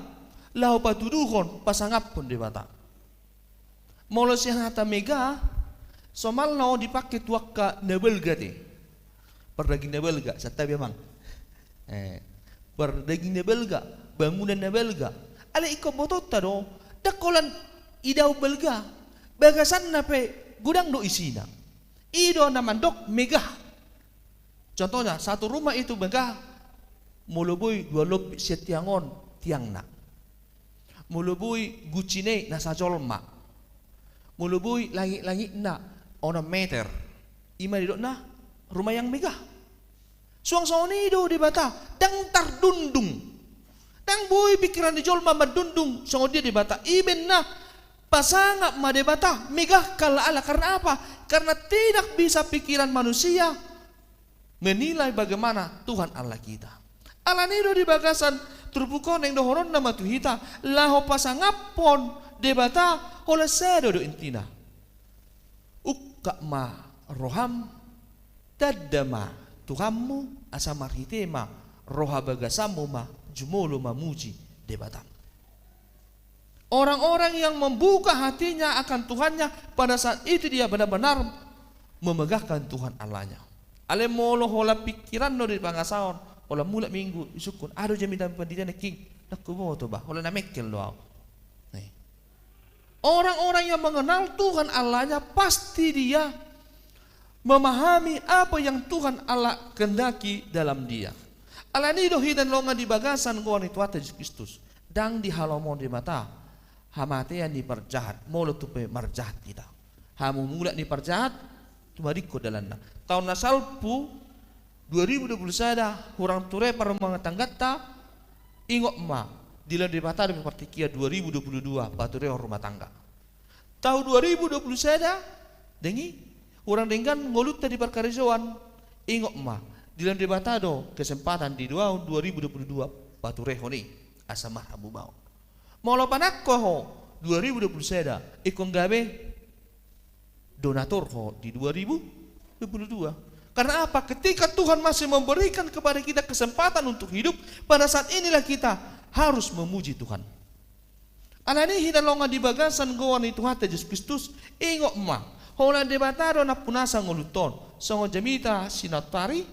lau patuduhon pasangap pun debata. Molo siang hata megah somal nao dipakai tuaka nebelga te. Perdaging nebelga sata memang. Perdaging nebelga bangunan nebelga. Ale iko botot tado dakolan idau belga. Bagasan nape gudang do isina. Ido namandok megah. Contohnya satu rumah itu megah mulubui dua lob setiangon tiangna. Mulubui gucine nasa jolma. Mulubui langit-langit na ona meter. Ima didok na rumah yang megah. Suang soni do di bata dang tardundung. Dang bui pikiran di jolma madundung songo dia di bata iben na pasangap madebata megah kala ala karena apa? Karena tidak bisa pikiran manusia menilai bagaimana Tuhan Allah kita. Allah nido di bagasan terpukon yang dohoron nama tuhita laho pasangapon debata oleh sedo do intina. Ukka ma roham dadama Tuhanmu asamar hitema roha bagasamu ma jumolo mamuji debata. Orang-orang yang membuka hatinya akan Tuhannya pada saat itu dia benar-benar memegahkan Tuhan Allahnya. Ale molo hola pikiran no di pangasaon, hola mulak minggu isukun. Aduh jaminan pendidikan king, nak kubo to bah, hola namekel doa. Orang-orang yang mengenal Tuhan Allahnya pasti dia memahami apa yang Tuhan Allah kehendaki dalam dia. Allah ni dohi dan longa di bagasan gua ni tuate Kristus, dang di halomon di mata. Hamate yang diperjahat, molo tupe marjahat kita. Hamu mulak diperjahat, tumariko dalanna. Tahun nasalpu 2020 sada, hurang ture para mga tanggata, ingok ma, dilan di bata di partikia 2022, bature rumah tangga. Tahun 2020 sada, dengi, hurang denggan ngoluta di perkarisoan, ingok ma, dilan di bata do kesempatan di 2022, bature honi, asamah abu bau. Molo panakko ho 2020 seda ikon gabe donatur ho di 2022. Karena apa? Ketika Tuhan masih memberikan kepada kita kesempatan untuk hidup, pada saat inilah kita harus memuji Tuhan. Alani hidan longa di bagasan goan itu hata Yesus Kristus ingok ma hola debataro na punasa ngoluton songo jamita sinatari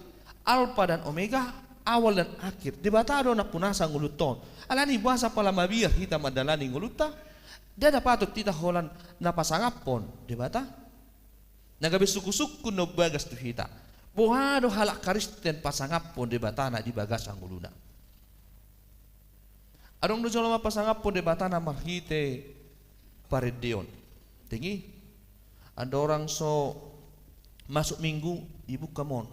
alfa dan omega awal dan akhir debataro na punasa ngoluton. Alani bahasa palamabiyah hita madalani nguluta dada patut tita holan na pasangapon debata nagabe suku-suku no bagas tu hita buhado halak karisten pasangapon debata na di bagas ang nguluna adong do joloma pasangapon debata na marhite paredeon tingi ada orang so masuk minggu ibu kamon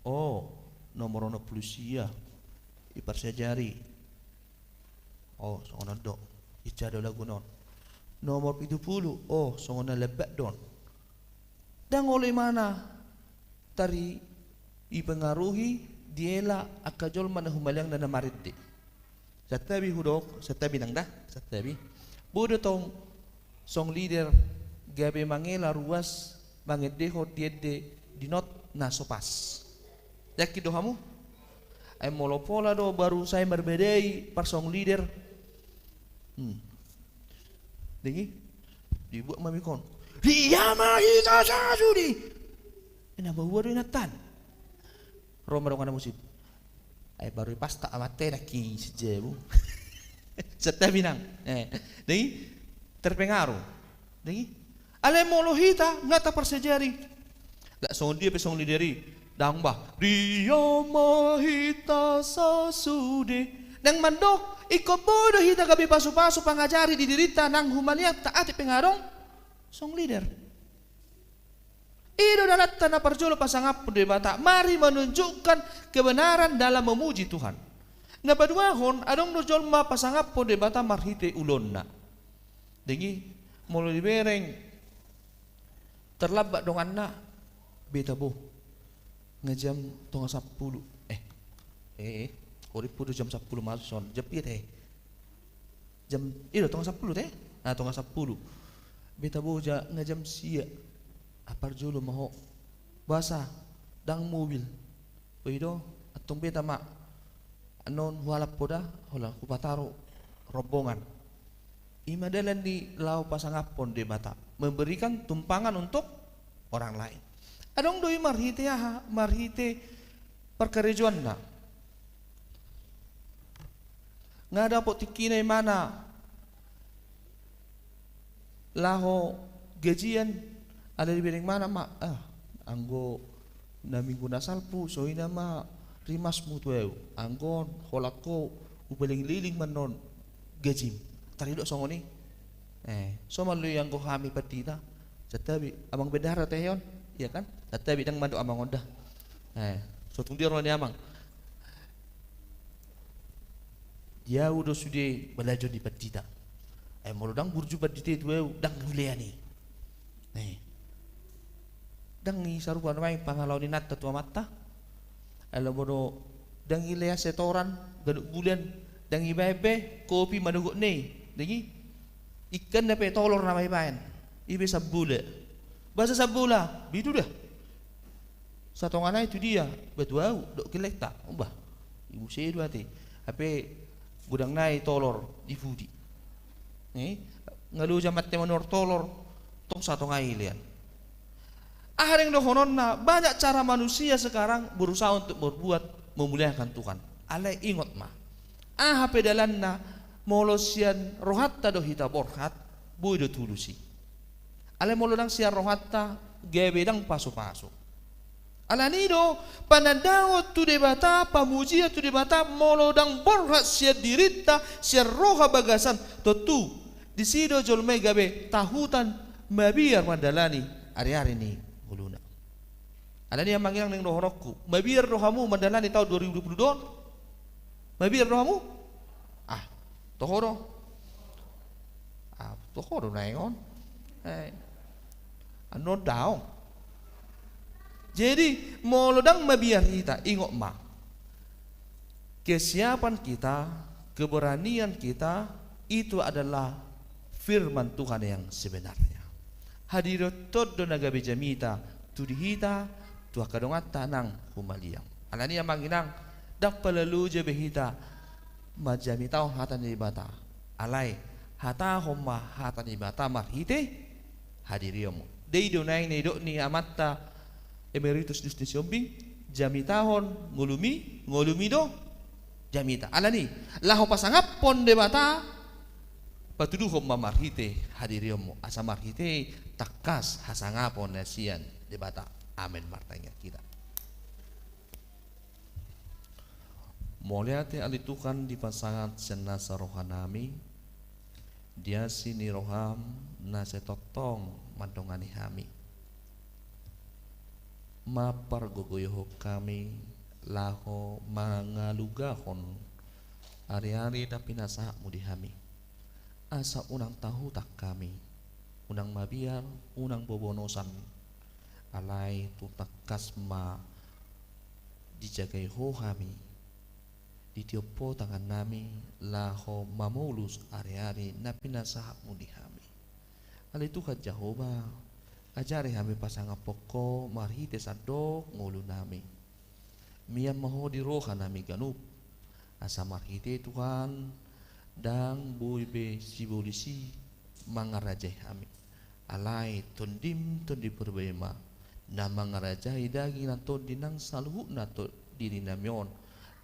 oh nomor ono plusia iparsajari oh songonan do icado lagu non nomor 70 oh songonan lebak don dan oleh mana tari ipengaruhi diela akajol mana humalyang na namariti satabi hudok satabi nang dah satabi bodo tong song leader gabe mangela ruas mangedeho diede dinot na sopas yakki do hamu ay molopola do baru saya berbedai parsong leader dengi dibuat mamikon dia mahita sasudi ina bawa do inatan roma do kana musid Ay baru pasta amate na ki sejebu. Sete binang. Dagi terpengaruh. Dagi ale mo lohita ngata persejari. Da song dia pesong lideri. Dang ba dia mahita sasude. Nang mandok, iko bodo hita gabi pasu-pasu pangajari di dirita nang humaniak taati pengarong song leader. Ido dalat tanah perjolo pasangap de bata. Mari menunjukkan kebenaran dalam memuji Tuhan. Na paduahon adong do jolma pasangap de bata marhite ulonna. Dengi mulu dibereng terlambat dong anak beta bo ngejam tengah 10 Urip pudu jam 10 masuk son jepit jam itu tengah 10 nah tengah 10 beta boja ngajam sia apar julu maho basa dang mobil oido atong beta mak anon hualap poda hola kupataro rombongan imadalan di lau pasangapon de bata memberikan tumpangan untuk orang lain adong doi marhite perkerejuan na nga dapat tikinay mana laho gajian ada di bidang mana mak anggo na minggu nasalpu so ina ma rimas mutueu anggon holako ubaling liling manon gajim tarido songoni so malu yang ko kami patita tetapi amang bedara teyon iya kan tetapi dang madu amang onda so tung dia ni amang dia udah sudah belajar di patita mau dang burju patita itu dang guleani dang ni sarupan mai pangalau ni nat tua mata alo bodo dang ilea setoran gaduk bulan dang ibebe kopi maduguk ni dengi ikan dapat tolor nama ibaen ibe sabula bahasa sabula bidu dah satu ngana itu dia betuau dok kelekta ubah ibu saya dua ti ape gudang nai tolor di fudi ngalu jamat temanor tolor tong satu ngai lian aharing dohonon na banyak cara manusia sekarang berusaha untuk berbuat memuliakan Tuhan alai ingot ma hape dalan na molosian rohatta do hita borhat bui do tulusi alai molodang sian rohatta gebedang pasu-pasu alanido panadawo tu debata pamuji tu debata molodang borhat sia dirita sia roha bagasan totu disido jolme gabe tahutan mabiar mandalani ari-ari ni uluna alani yang mangilang ning rohorokku mabiar rohamu mandalani tahun 2022 mabiar rohamu tohoro naingon ano daong jadi molodang mabiar kita ingok ma kesiapan kita keberanian kita itu adalah firman Tuhan yang sebenarnya hadirotod do nagabe jamita tudihita tua kadongat tanang humaliang alani yang manginang dak palalu je behita majami tau hatan ibata alai hata homma hatan ibata marhite hadiriomu deido naing nedo ni amatta emeritus justis yombing jami tahon ngulumi do jamita alani laho pasangap pon debata patudu homma marhite hadiriomu asa marhite takas hasangapon nasian debata amen martanya kita moliate alitukan di pasangan senasa rohanami dia sini roham nase totong mandongani hami mapar gogoyoh kami laho mangalugahon hari-hari tapi nasa mudihami asa unang tahu tak kami unang mabiar unang bobonosan alai tutakas ma dijagai ho kami ditiopo tangan nami laho mamulus ari-ari napinasahap mudihami alitu ka Jehovah ajari kami pasang poko marhite sadok ngulu nami miyam maho di roha nami ganup asa marhite Tuhan dang buibe sibolisi mangarajai kami alai tondim tondi perbema na mangarajai daging nato dinang saluhu nato diri namion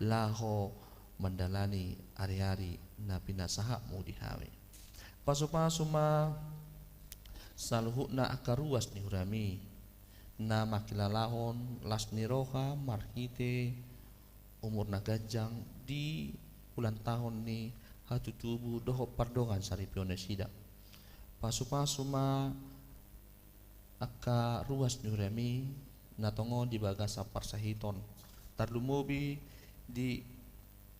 laho mendalani hari-hari na pinasahamu dihawe. Pasu-pasu ma saluhukna akaruas ni hurami na makilalahon las niroha marhite umur nagajang di ulang tahun ni hatutubu doho pardongan saripionnya sida. Pasu-pasu ma aka ruas ni hurami natongo di bagasa parsahiton tarlumobi di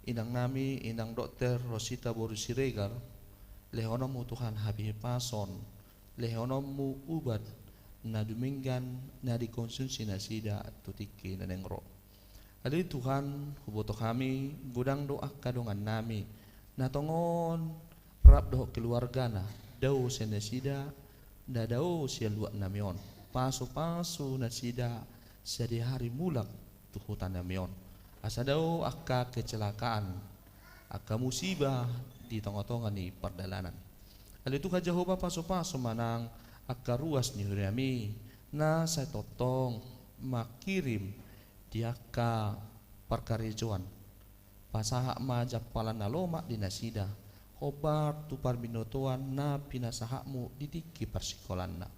inang nami inang dokter Rosita Borusiregar lehonomu Tuhan habi pason lehonomu ubat na duminggan na dikonsumsi na sida tutiki na nengro. Adi Tuhan huboto kami gudang doa kadongan nami natongon rap doh keluarga na daw sena sida na daw siya luak namion paso-paso na sida sa di hari mulak tuhutan namion asa daw akka kecelakaan akka musibah di tengah-tengah ni perdalanan. Adi Tuhan Jehovah paso-paso manang akka ruas ni huriami na sa totong makirim di akka perkarejoan pasaha majak palan naloma di nasida hobar tu parbinotoan na pinasahakmu ditiki persikolan na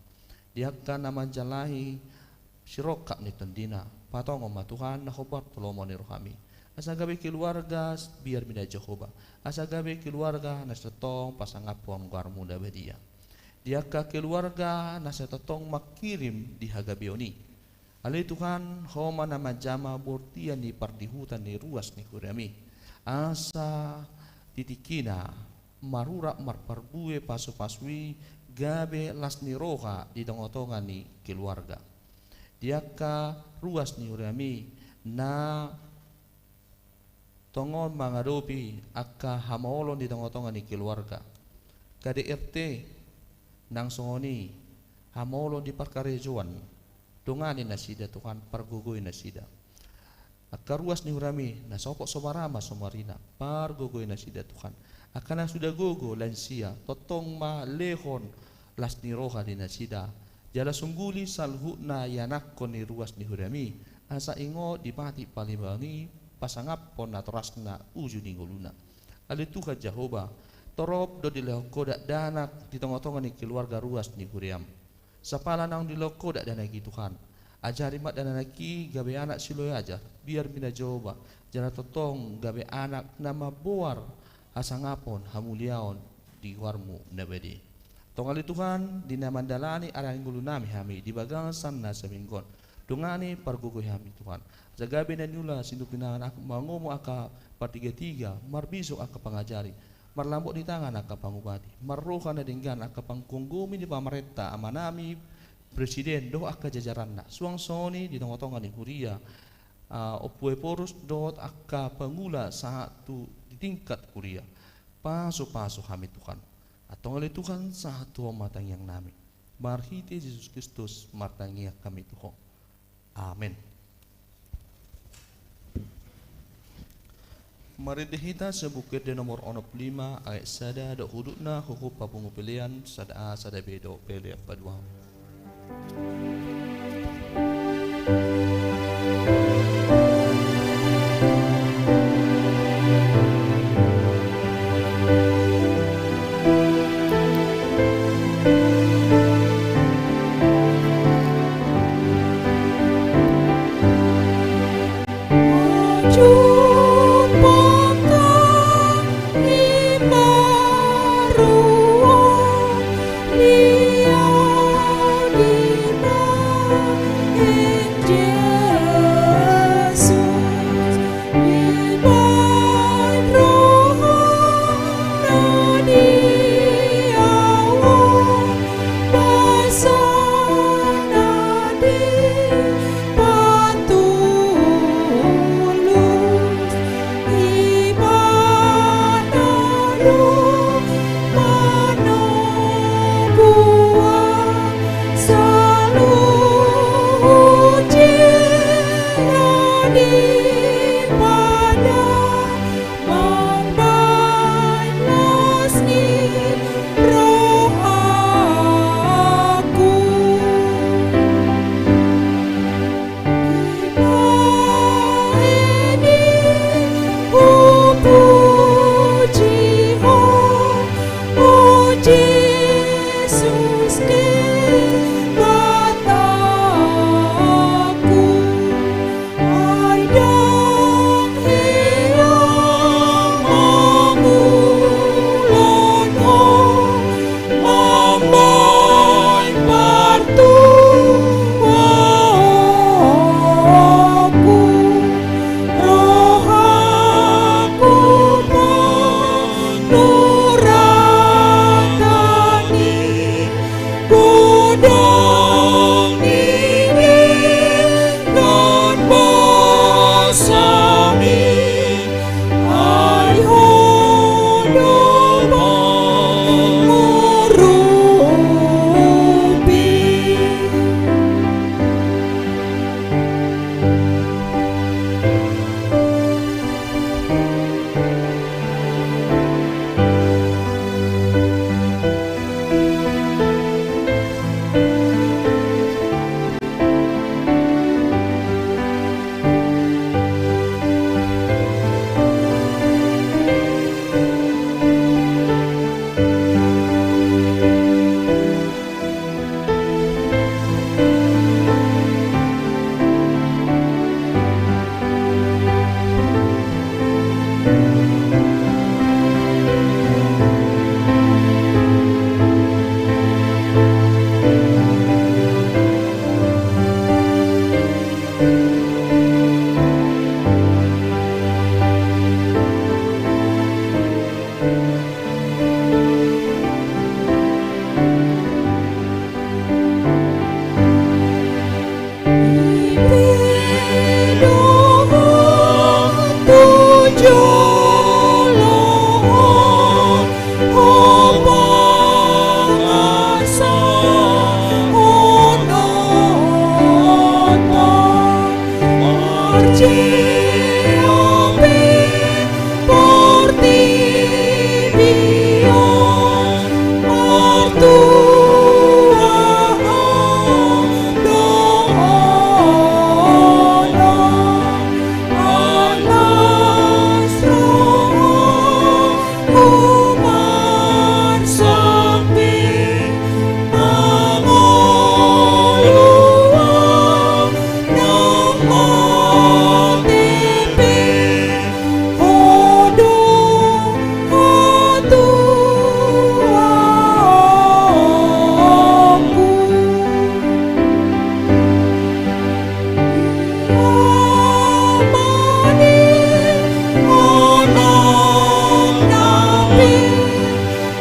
di akka na manjalahi sirokak ni tendina patong oma Tuhan na hobar tulomo ni rohami asa gabi keluarga biar mina Jehovah asa gabi keluarga na setong pasangapon garmu da bedia diaka keluarga na setong makirim di hagabioni. Ali Tuhan homa na majama bortian ni pardihutan ni ruas ni kurami asa titikina marura marparbue pasu-pasui gabe las ni roha di tongotongan ni keluarga diaka ruas ni kurami na tongon mangadopi akka hamolon di tongotongan ni keluarga KDRT nang songoni hamolon di parkarejoan dongani nasida Tuhan pargogoy nasida akaruas ni hurami na sopok sobarama somarina pargogoy nasida Tuhan akana sudah gogo lansia totong ma lehon las ni roha di nasida jala sungguli salhuna yanakon ni ruas ni hurami asa ingo dipati palibangi pasangapon na torasna uju ni nguluna ali Tuhan Jehovah torob do dilehokoda danak di tengah-tengah ni keluarga ruas ni huriam sapala nang dilehokoda danaki Tuhan ajari mat danaki gabe anak siloy ajar biar mina Jehovah jana totong gabe anak nama boar asangapon hamuliaon di warmu nabedi tongali Tuhan di nama dalani arang gulunami hami di bagasan na saminggon dongani pargugoy hami Tuhan jagabe na nyula sindupinangan aku mangomo aka partiga-tiga marbiso aka pangajari marlambok di tangan aka pangubati marroha na dinggan aka pangkunggumi di pamarenta amanami presiden doh aka jajaranna suang soni di tengah-tengah ni huria opue porus dot aka pangula satu di tingkat huria paso-paso kami Tuhan atau oleh Tuhan satu matang yang nami marhite Yesus Kristus martangia kami Tuhan amin. Mari dihita sebukit di nomor 5 ayat sada do hudukna hukup papungu pilihan sada bedo pilihan padua. Dia di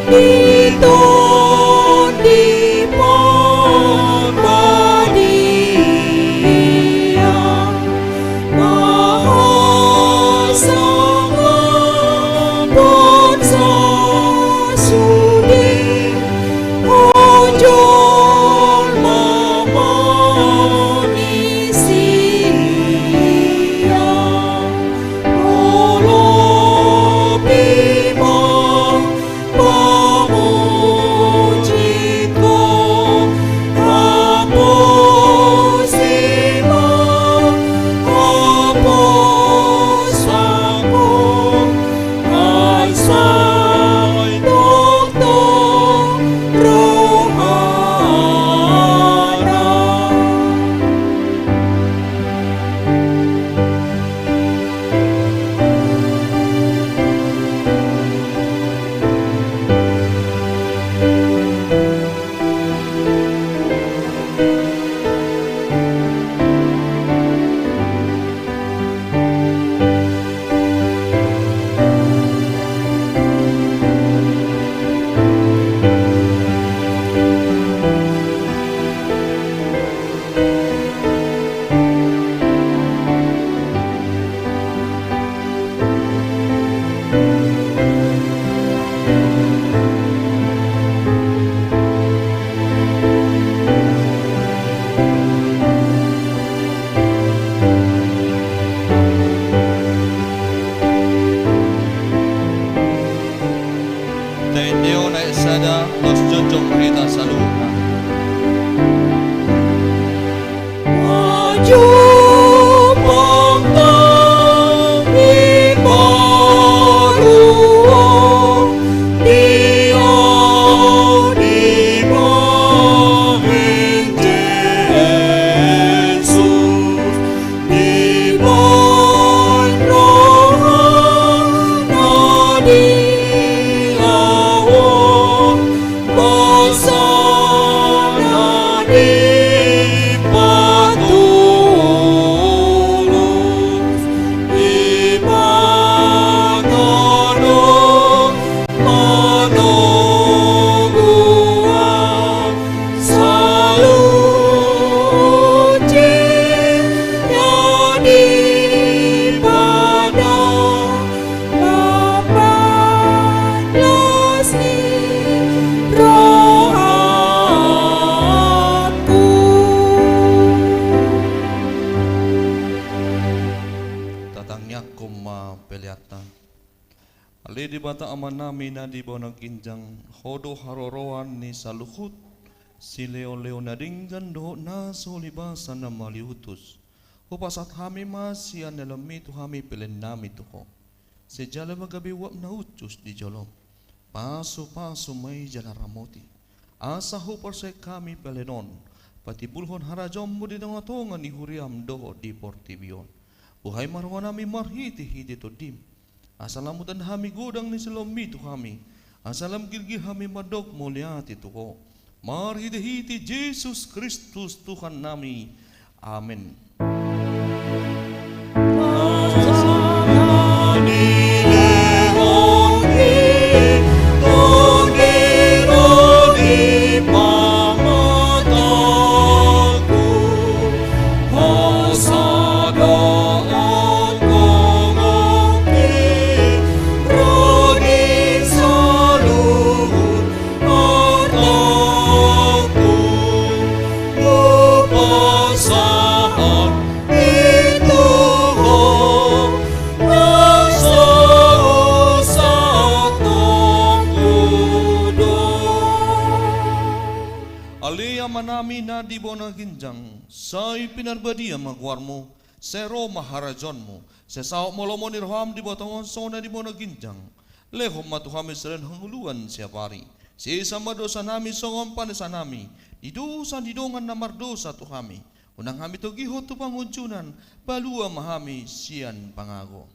Diton di Muhammadiyah Mahasangha Bangsa Sudi Ojol Mamanisia Olo Bima Pamujiko Aposima Aposango Asai Doktor Rohana Tendeo na isada los jojong kita saluna Maju pangtang ibaruo Dia di bawah Yesus Di bawah rohana dilawan Basana dipatulus Imangano manungguan Saluci yani pada Lapan lasni rohatku Tatangnya kuma peliatan Ali di bata amanami na di bona ginjang Hodo haroroan ni saluhut Si leo-leo na dinggan do na solibasan na maliutus Upasat hami masya nalami tu hami pelen nami tu ko Sejala magabi wap na ucus di jolom Paso-paso may jalaramoti Asa hupar se kami pelenon Pati bulhon harajom mo di nangatongan ni huriam do di portibion Buhay marwa nami marhiti-hiti to dim Asalamutan hami gudang ni silomi tu hami Asalam gilgil hami madok muliati tu ko Marhiti-hiti Jesus Kristus Tuhan nami Amin manami na di bona ginjang say pinarbadi magwarmo sero maharajonmo se sao molomo ni roham di botongon sona di bona ginjang lehom matuhami seren hanguluan siapari si sama dosa nami songom panesa nami di dosa di dongan namar dosa tuhami unang hami to giho tu panguncunan balua mahami sian pangago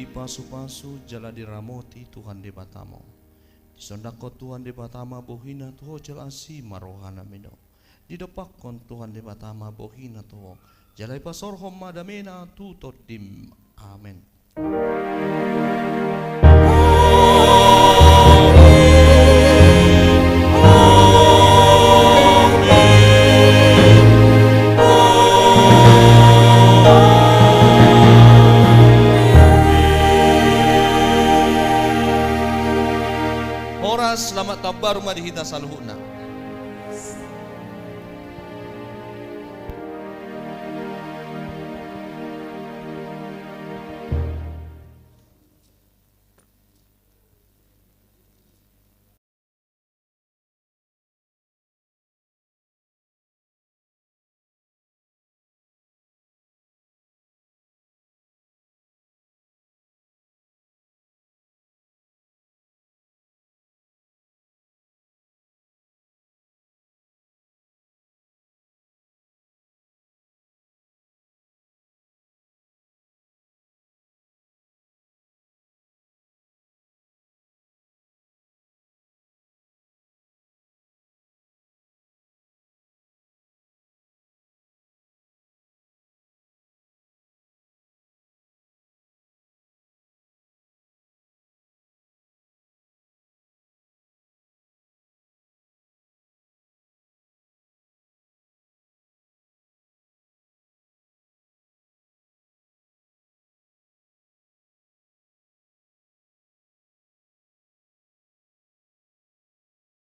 di pasu-pasu jala diramoti Tuhan di batamo. Di sondako Tuhan di batama bohina tuho jala asi marohana mino. Di depakon Tuhan di batama bohina tuho jalai pasorhom madamena tutot dim. Amen. Selamat tabar madihita saluhuna.